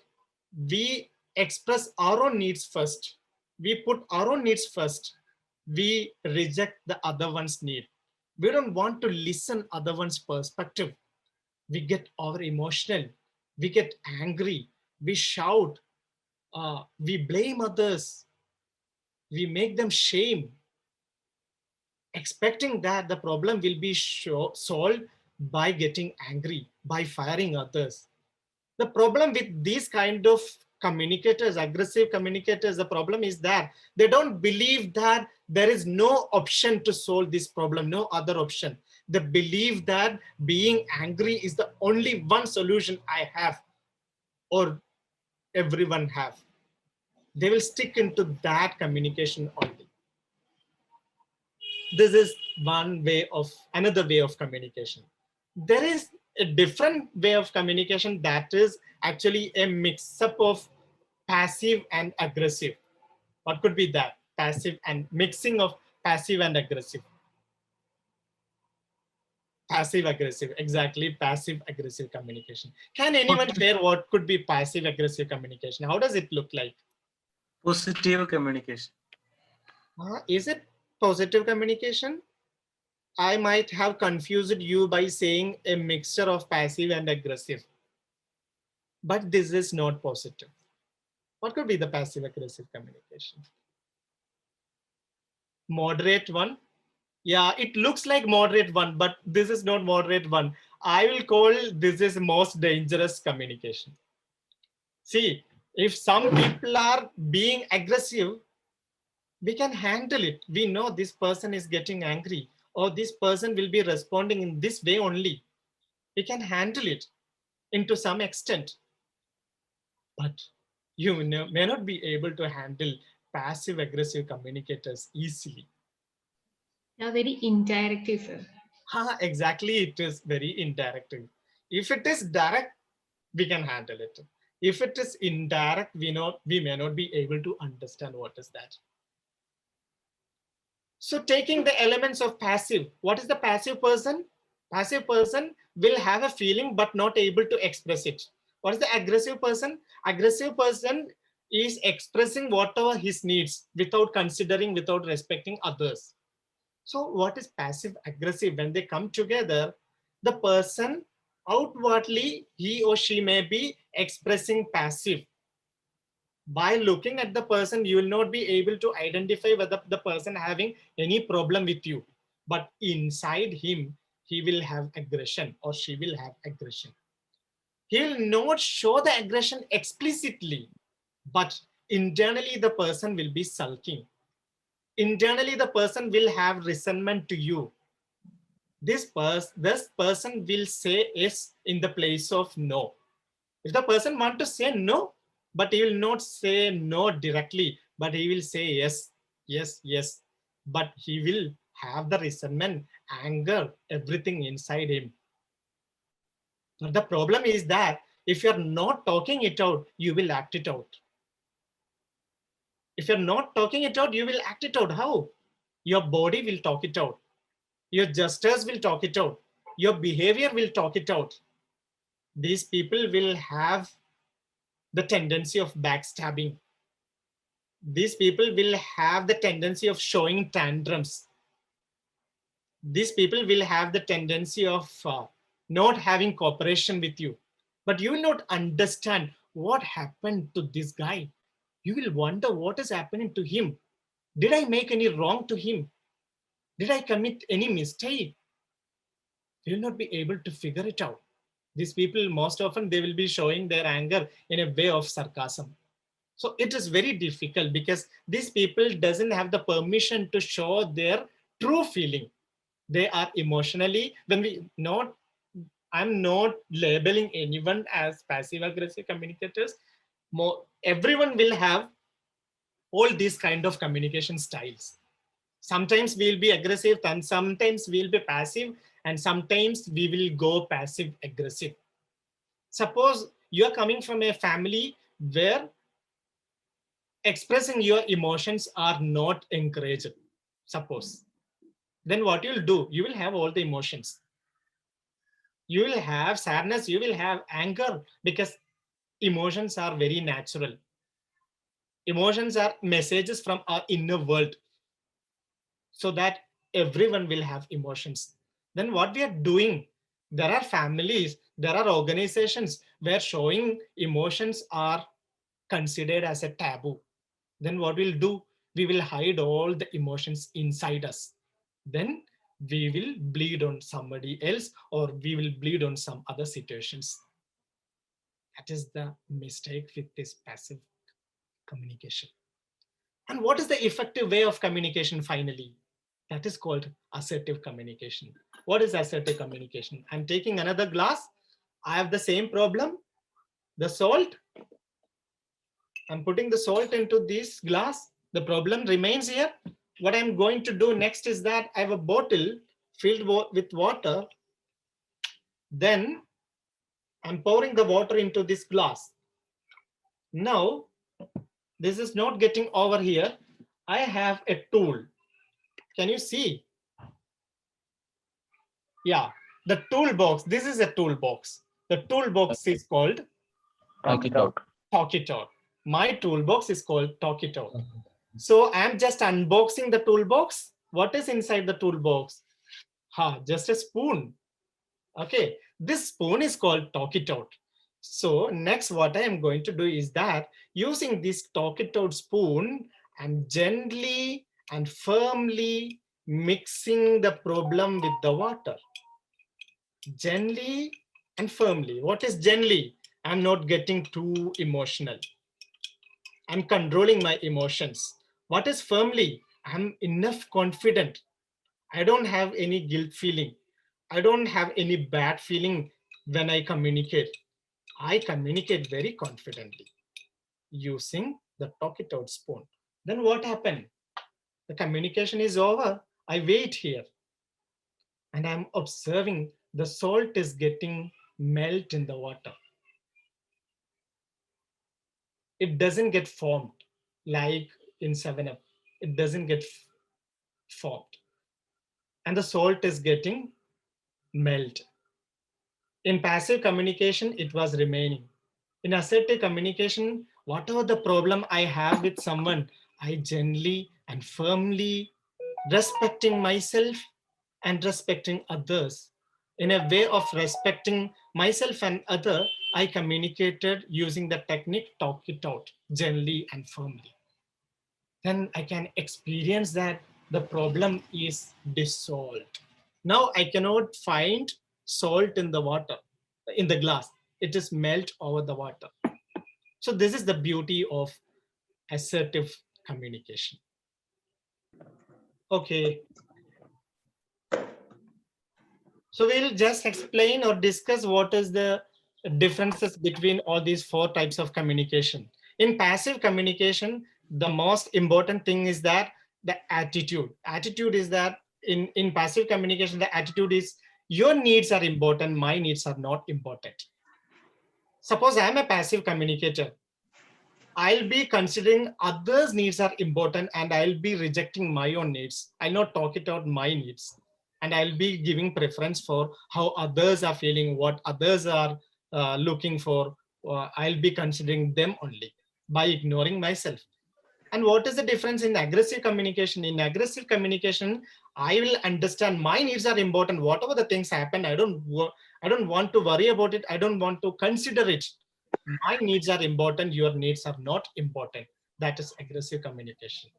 A: we express our own needs first. We put our own needs first. We reject the other one's need. We don't want to listen other one's perspective. We get over emotional. We get angry. We shout. We blame others. We make them shame, expecting that the problem will be solved by getting angry, by firing others. The problem with these kind of communicators, aggressive communicators, the problem is that they don't believe that there is no option to solve this problem, no other option. They believe that being angry is the only one solution I have or everyone have. They will stick into that communication only. This is another way of communication. There is a different way of communication that is actually a mix-up of passive and aggressive. What could be that? Passive and mixing of passive and aggressive. Passive aggressive, exactly, passive aggressive communication. Can anyone share what could be passive aggressive communication? How does it look like?
O: Positive communication.
A: Is it positive communication? I might have confused you by saying a mixture of passive and aggressive. But this is not positive. What could be the passive aggressive communication? Moderate one. Yeah, it looks like moderate one, but this is not moderate one. I will call this is most dangerous communication. See, if some people are being aggressive, we can handle it. We know this person is getting angry or this person will be responding in this way only. We can handle it into some extent. But you may not be able to handle passive aggressive communicators easily.
M: Yeah, very interactive.
A: Exactly, it is very interactive. If it is direct, we can handle it. If it is indirect, we may not be able to understand what is that. So taking the elements of passive, what is the passive person? Passive person will have a feeling but not able to express it. What is the aggressive person? Aggressive person is expressing whatever his needs without considering, without respecting others. So what is passive aggressive? When they come together, the person outwardly, he or she may be expressing passive. By looking at the person, you will not be able to identify whether the person having any problem with you. But inside him, he will have aggression or she will have aggression. He will not show the aggression explicitly, but internally the person will be sulking. Internally, the person will have resentment to you. This person will say yes in the place of no. If the person wants to say no, but he will not say no directly, but he will say yes, yes, yes. But he will have the resentment, anger, everything inside him. But the problem is that if you're not talking it out, you will act it out. If you're not talking it out, you will act it out. How? Your body will talk it out. Your gestures will talk it out. Your behavior will talk it out. These people will have the tendency of backstabbing. These people will have the tendency of showing tantrums. These people will have the tendency of not having cooperation with you. But you will not understand what happened to this guy. You will wonder what is happening to him. Did I make any wrong to him? Did I commit any mistake? You will not be able to figure it out. These people, most often, they will be showing their anger in a way of sarcasm. So it is very difficult because these people doesn't have the permission to show their true feeling. They are emotionally, I'm not labeling anyone as passive aggressive communicators. Everyone will have all these kind of communication styles. Sometimes we'll be aggressive and sometimes we'll be passive and sometimes we will go passive aggressive. Suppose you're coming from a family where expressing your emotions are not encouraged, suppose. Then what you'll do, you will have all the emotions. You will have sadness, you will have anger because emotions are very natural. Emotions are messages from our inner world so that everyone will have emotions. Then what we are doing, there are families, there are organizations where showing emotions are considered as a taboo. Then what we'll do, we will hide all the emotions inside us. Then we will bleed on somebody else or we will bleed on some other situations. That is the mistake with this passive communication. And what is the effective way of communication finally? That is called assertive communication. What is assertive communication? I'm taking another glass. I have the same problem. The salt. I'm putting the salt into this glass. The problem remains here. What I'm going to do next is that I have a bottle filled with water. Then I'm pouring the water into this glass. Now, this is not getting over here. I have a tool. Can you see? Yeah, the toolbox. This is a toolbox. The toolbox is called
I: Talk it out.
A: Talk It Out. My toolbox is called Talk It Out. So I'm just unboxing the toolbox. What is inside the toolbox? Just a spoon. Okay, this spoon is called Talk It Out. So next what I am going to do is that using this Talk It Out spoon, I'm gently and firmly mixing the problem with the water. Gently and firmly. What is gently? I'm not getting too emotional. I'm controlling my emotions. What is firmly? I'm enough confident. I don't have any guilt feeling. I don't have any bad feeling when I communicate. I communicate very confidently using the Talk It Out spoon. Then what happened? The communication is over. I wait here and I'm observing the salt is getting melt in the water. It doesn't get formed like in 7-Up. It doesn't get formed. And the salt is getting melt. In passive communication, it was remaining. In assertive communication, whatever the problem I have with someone, I gently and firmly, respecting myself and respecting others. In a way of respecting myself and other, I communicated using the technique talk it out gently and firmly. Then I can experience that the problem is dissolved. Now I cannot find salt in the water, in the glass. It is melt over the water. So this is the beauty of assertive communication. Okay. So we'll just explain or discuss what is the differences between all these 4 types of communication. In passive communication, the most important thing is that the attitude. Attitude is that in passive communication, the attitude is your needs are important, my needs are not important. Suppose I'm a passive communicator. I'll be considering others' needs are important and I'll be rejecting my own needs. I'll not talk it out my needs. And I'll be giving preference for how others are feeling, what others are looking for. I'll be considering them only by ignoring myself. And what is the difference in aggressive communication? In aggressive communication, I will understand my needs are important. Whatever the things happen, I don't want to worry about it. I don't want to consider it. My needs are important. Your needs are not important. That is aggressive communication,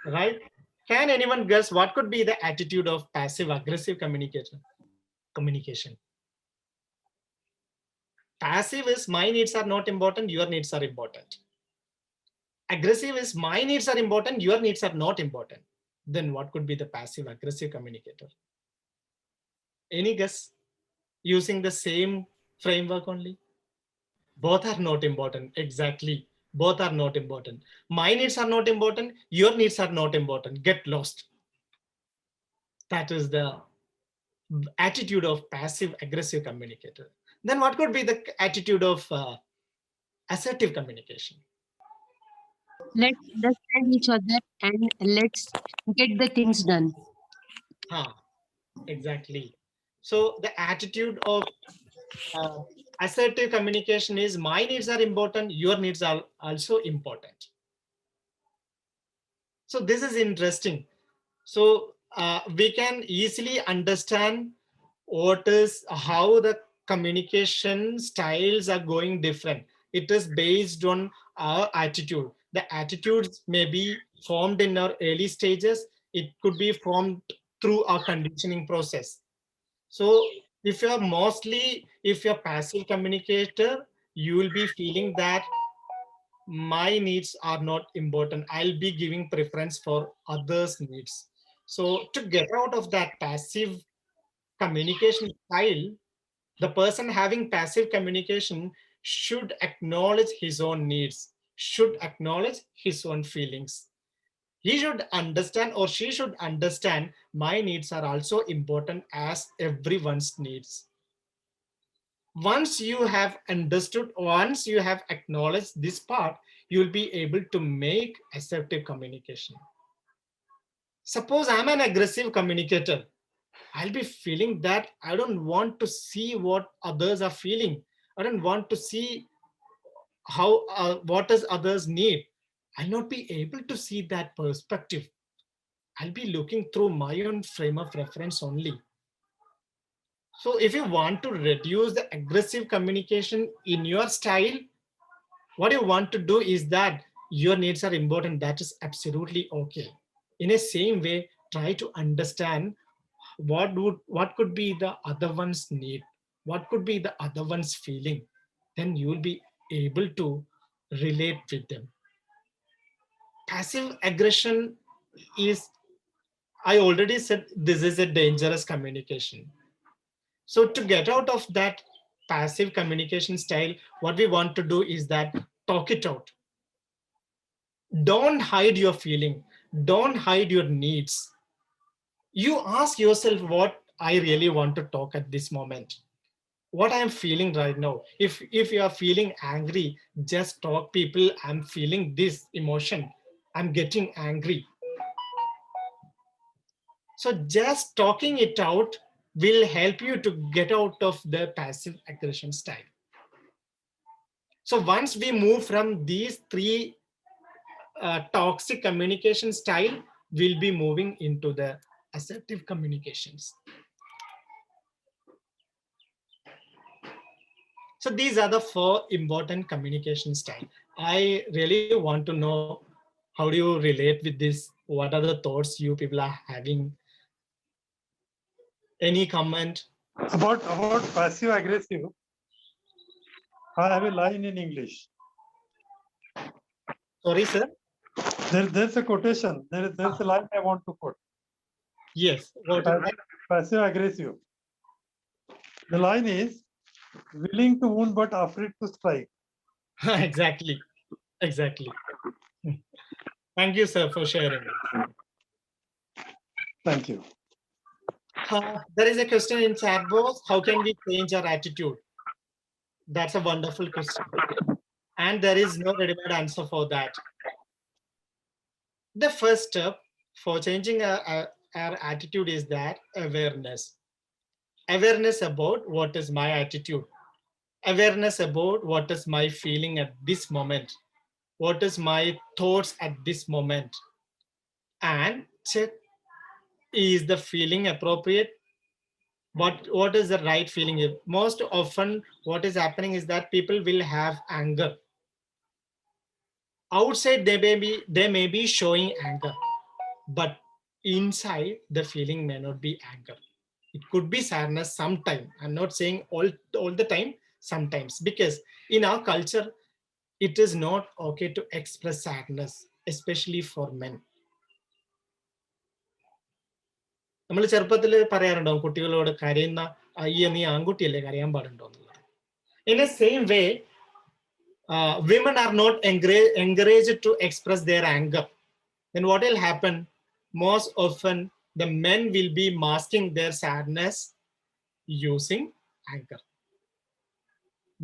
A: right? Can anyone guess what could be the attitude of passive aggressive communication? Passive is my needs are not important. Your needs are important. Aggressive is my needs are important, your needs are not important. Then what could be the passive aggressive communicator? Any guess? Using the same framework only? Both are not important. Exactly. Both are not important. My needs are not important. Your needs are not important. Get lost. That is the attitude of passive aggressive communicator. Then what could be the attitude of assertive communication?
H: Let's understand each other and let's get the things done.
A: Exactly. So the attitude of assertive communication is my needs are important, your needs are also important. So this is interesting. So we can easily understand how the communication styles are going different. It is based on our attitude. The attitudes may be formed in our early stages. It could be formed through our conditioning process. So if you're passive communicator, you will be feeling that my needs are not important. I'll be giving preference for others' needs. So to get out of that passive communication style, the person having passive communication should acknowledge his own needs, should acknowledge his own feelings. He should understand or she should understand my needs are also important as everyone's needs. Once you have understood, once you have acknowledged this part, you'll be able to make assertive communication. Suppose I'm an aggressive communicator. I'll be feeling that I don't want to see what others are feeling. I don't want to see what does others need. I'll not be able to see that perspective. I'll be looking through my own frame of reference only. So if you want to reduce the aggressive communication in your style, what you want to do is that your needs are important. That is absolutely okay. In a same way, try to understand what could be the other one's need, what could be the other one's feeling. Then you will be able to relate with them. Passive aggression is, I already said, this is a dangerous communication. So to get out of that passive communication style, what we want to do is that talk it out. Don't hide your feeling. Don't hide your needs. You ask yourself what I really want to talk at this moment. What I'm feeling right now. If you are feeling angry, just talk people, I'm feeling this emotion. I'm getting angry. So just talking it out will help you to get out of the passive aggression style. So once we move from these three toxic communication style, we'll be moving into the assertive communications. So these are the 4 important communication styles. I really want to know, how do you relate with this? What are the thoughts you people are having? Any comment?
L: About passive aggressive, I have a line in English.
A: Sorry, sir.
L: There's a quotation. There's a line I want to quote.
A: Yes. What is that?
L: Passive aggressive. The line is willing to wound but afraid to strike.
A: Exactly. Exactly. Thank you, sir, for sharing.
L: Thank you.
A: There is a question in chat box. How can we change our attitude? That's a wonderful question. And there is no ready-made answer for that. The first step for changing our attitude is that awareness. Awareness about what is my attitude. Awareness about what is my feeling at this moment. What is my thoughts at this moment. And check, is the feeling appropriate? What is the right feeling? Most often what is happening is that people will have anger. Outside they may be showing anger, but inside the feeling may not be anger. It could be sadness sometime. I'm not saying all the time, sometimes, because in our culture it is not okay to express sadness, especially for men. നമ്മൾ ചെറുപ്പത്തിൽ പറയാറുണ്ടാവും കുട്ടികളോട് കരയുന്ന അയ്യ നീ ആൺകുട്ടിയല്ലേ കരയാൻ പാടുണ്ടോ എന്നുള്ളത്. In the same way, women are not encouraged to express their anger. Then what will happen? Most often the men will be masking their sadness using anger.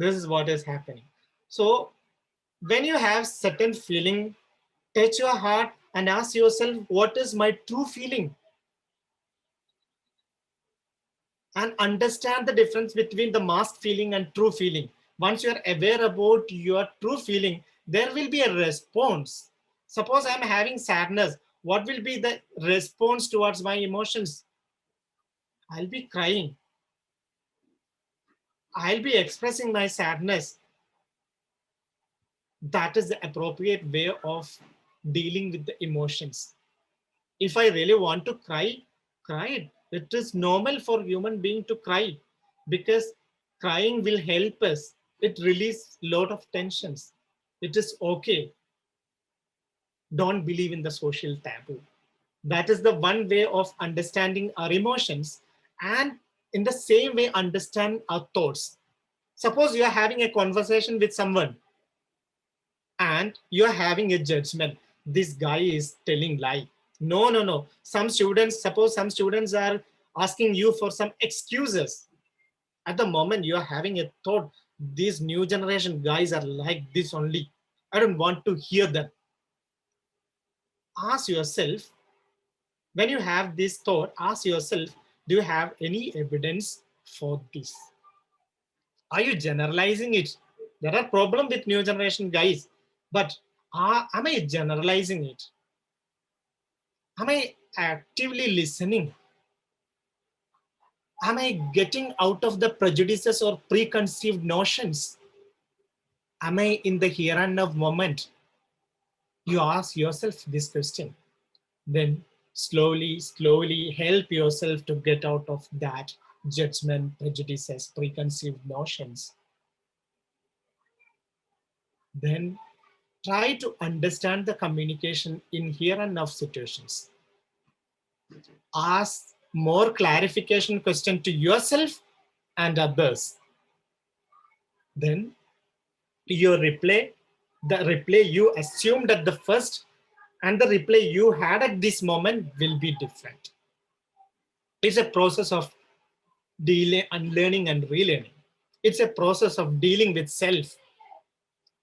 A: This is what is happening. So when you have certain feeling, touch your heart and ask yourself, what is my true feeling? And understand the difference between the masked feeling and true feeling. Once you are aware about your true feeling, there will be a response. Suppose I'm having sadness, what will be the response towards my emotions? I'll be crying. I'll be expressing my sadness. That is the appropriate way of dealing with the emotions. If I really want to cry, cry. It is normal for human being to cry, because crying will help us. It releases a lot of tensions. It is okay. Don't believe in the social taboo. That is the one way of understanding our emotions, and in the same way understand our thoughts. Suppose you are having a conversation with someone and you are having a judgment. This guy is telling lie. No. Suppose some students are asking you for some excuses. At the moment you are having a thought, these new generation guys are like this only. I don't want to hear them. Ask yourself, when you have this thought, ask yourself, do you have any evidence for this? Are you generalizing it? There are problems with new generation guys, but am I generalizing it? Am I actively listening? Am I getting out of the prejudices or preconceived notions? Am I in the here and now moment? You ask yourself this question. Then slowly help yourself to get out of that judgment, prejudices, preconceived notions. Then try to understand the communication in here and now situations. Ask more clarification question to yourself and others. Then your reply, the reply you assumed at the first and the reply you had at this moment will be different. It's a process of unlearning and relearning. It's a process of dealing with self.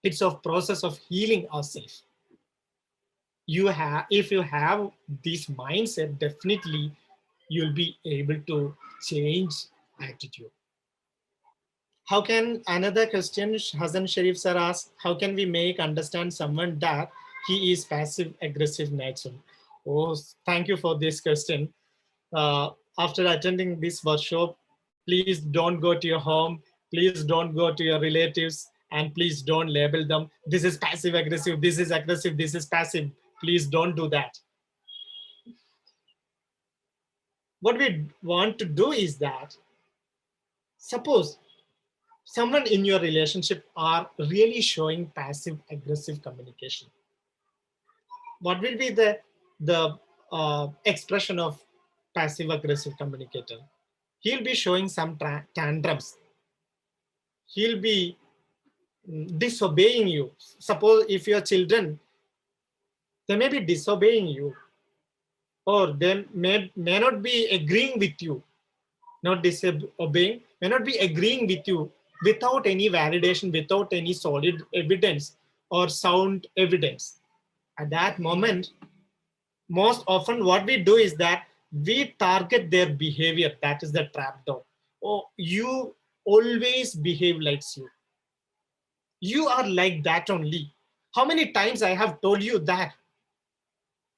A: It's a process of healing ourselves. If you have this mindset, definitely you'll be able to change attitude. How can another question, Hassan Sharif sir asked, how can we make understand someone that he is passive aggressive nature? Oh, thank you for this question. After attending this workshop, please don't go to your home, please don't go to your relatives, and please don't label them. This is passive aggressive, this is aggressive, this is passive. Please don't do that. What we want to do is that, suppose someone in your relationship are really showing passive aggressive communication. What will be the expression of passive aggressive communicator? He'll be showing some tantrums. He'll be disobeying you. Suppose if your children, they may be disobeying you, or they may not be agreeing with you, not disobeying, may not be agreeing with you without any validation, without any solid evidence or sound evidence. At that moment, most often what we do is that we target their behavior. That is the trap door. Oh, you always behave like you. You are like that only. How many times I have told you that?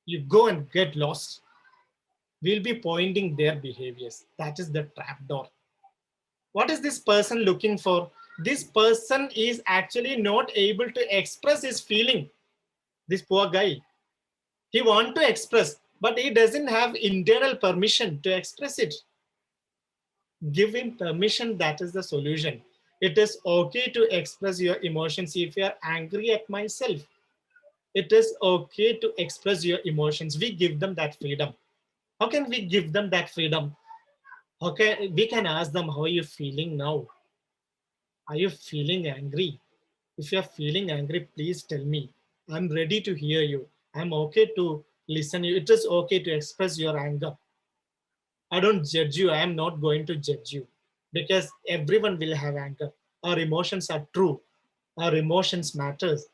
A: You go and get lost. We'll be pointing their behaviors. That is the trap door. What is this person looking for? This person is actually not able to express his feeling. This poor guy. He wants to express, but he doesn't have internal permission to express it. Give him permission. That is the solution. It is okay to express your emotions. If you are angry at myself, it is okay to express your emotions. We give them that freedom. How can we give them that freedom? Okay, we can ask them, how are you feeling now? Are you feeling angry? If you're feeling angry, please tell me. I'm ready to hear you. I'm okay to listen you. It is okay to express your anger. I don't judge you. I am not going to judge you, because everyone will have anger. Our emotions are true. Our emotions matters.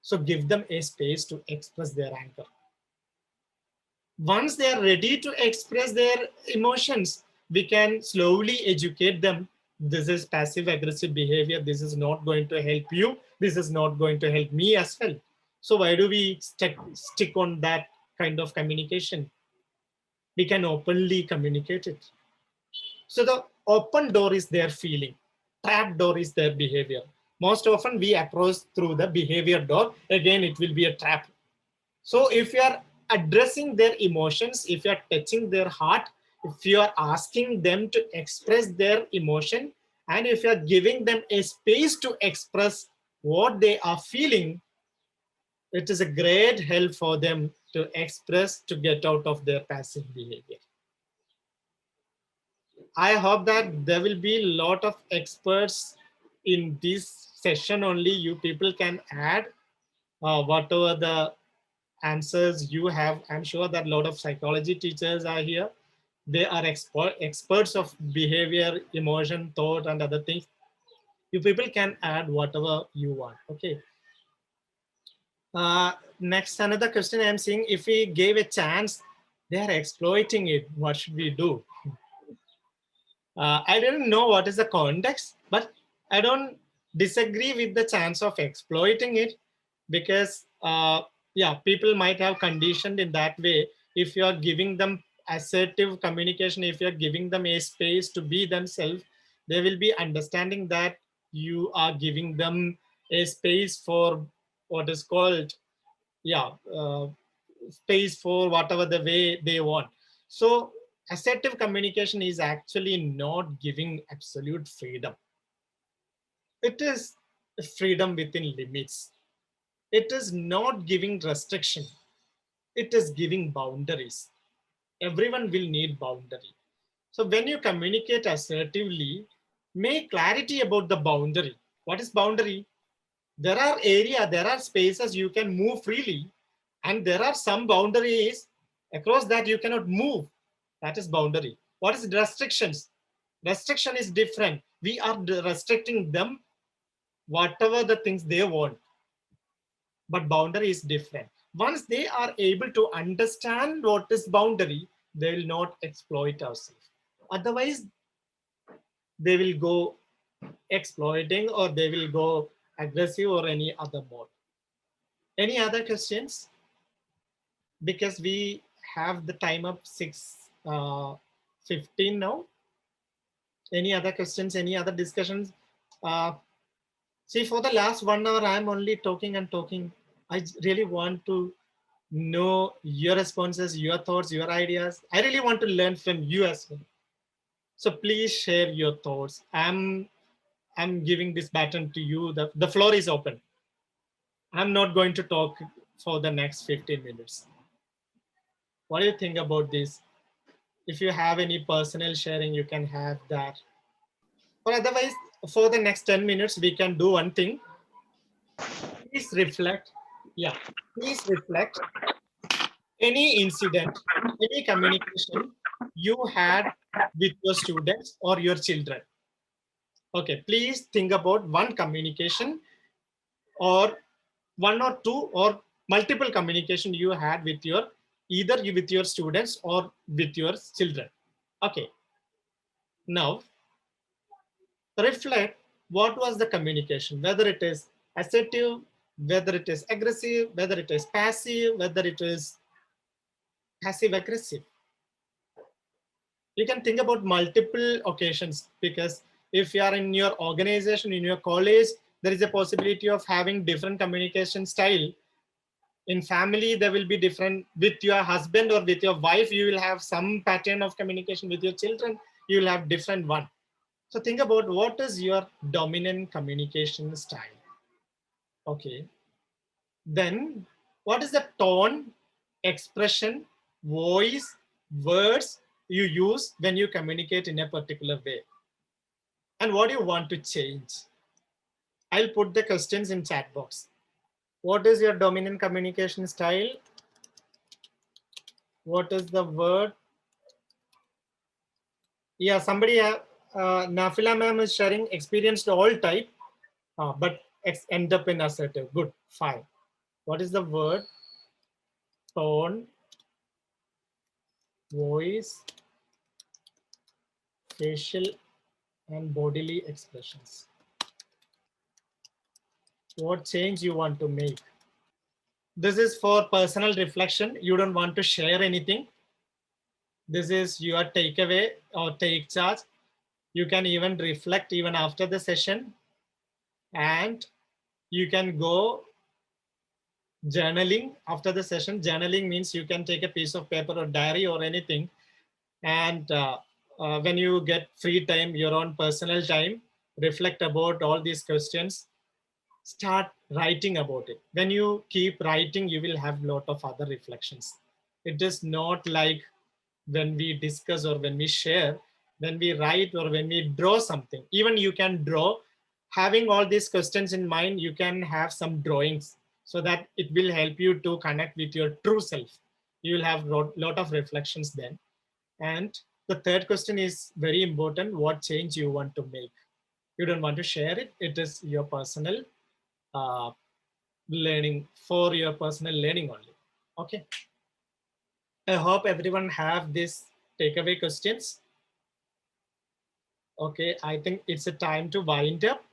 A: So give them a space to express their anger. Once they are ready to express their emotions, we can slowly educate them. This is passive aggressive behavior. This is not going to help you. This is not going to help me as well. So why do we stick on that kind of communication? We can openly communicate it. So the open door is their feeling. Trap door is their behavior. Most often we approach through the behavior door. Again, it will be a trap. So if you are addressing their emotions, if you are touching their heart, if you are asking them to express their emotion, and if you are giving them a space to express what they are feeling, it is a great help for them to express, to get out of their passive behavior. I hope that there will be a lot of experts in this session. Only you people can add whatever the answers you have. I'm sure that a lot of psychology teachers are here. They are experts of behavior, emotion, thought, and other things. You people can add whatever you want. Okay. Next, another question I'm seeing, if we gave a chance, they are exploiting it. What should we do? I don't know what is the context, but I don't disagree with the chance of exploiting it, because yeah, people might have conditioned in that way. If you are giving them assertive communication, if you're giving them a space to be themselves, they will be understanding that you are giving them a space for what is called, yeah, space for whatever the way they want. So assertive communication is actually not giving absolute freedom. It is freedom within limits. It is not giving restriction. It is giving boundaries. Everyone will need boundary. So when you communicate assertively, make clarity about the boundary. What is boundary? There are areas, there are spaces you can move freely, and there are some boundaries across that you cannot move. That is boundary. What is restrictions? Restriction is different. We are restricting them whatever the things they want. But boundary is different. Once they are able to understand what is boundary, they will not exploit ourselves. Otherwise, they will go exploiting, or they will go aggressive or any other mode. Any other questions? Because we have the time up 6:15 now. Any other questions? Any other discussions? See, for the last 1 hour, I'm only talking and talking. I really want to know your responses, your thoughts, your ideas. I really want to learn from you as well. So please share your thoughts. I'm giving this baton to you. The floor is open. I'm not going to talk for the next 15 minutes. What do you think about this? If you have any personal sharing, you can have that. Or otherwise, for the next 10 minutes, we can do one thing. Please reflect. Yeah, please reflect any incident, any communication you had with your students or your children. Okay, please think about one communication or one or two or multiple communication you had with your, either with your students or with your children. Okay. Now, reflect what was the communication, whether it is assertive, whether it is aggressive, whether it is passive, whether it is passive aggressive. You can think about multiple occasions, because if you are in your organization, in your college, there is a possibility of having different communication style. In family, there will be different. With your husband or with your wife, you will have some pattern of communication. With your children, you will have different one. So think about what is your dominant communication style. Okay. Then what is the tone, expression, voice, words you use when you communicate in a particular way? And what do you want to change? I'll put the questions in chat box. What is your dominant communication style? What is the word? Yeah, somebody, Nafila ma'am is sharing experienced all type, but end up in assertive. Good, fine. What is the word? Tone, voice, facial and bodily expressions. What change you want to make? This is for personal reflection. You don't want to share anything. This is your takeaway or take charge. You can even reflect even after the session, and you can go journaling after the session. Journaling means you can take a piece of paper or diary or anything, and when you get free time, your own personal time, reflect about all these questions, start writing about it. When you keep writing, you will have a lot of other reflections. It is not like when we discuss or when we share, when we write or when we draw something. Even you can draw. Having all these questions in mind, you can have some drawings so that it will help you to connect with your true self. You will have a lot of reflections then. And the third question is very important. What change you want to make? You don't want to share it. It is your personal learning, for your personal learning only. Okay. I hope everyone have this takeaway questions. Okay, I think it's a time to wind up.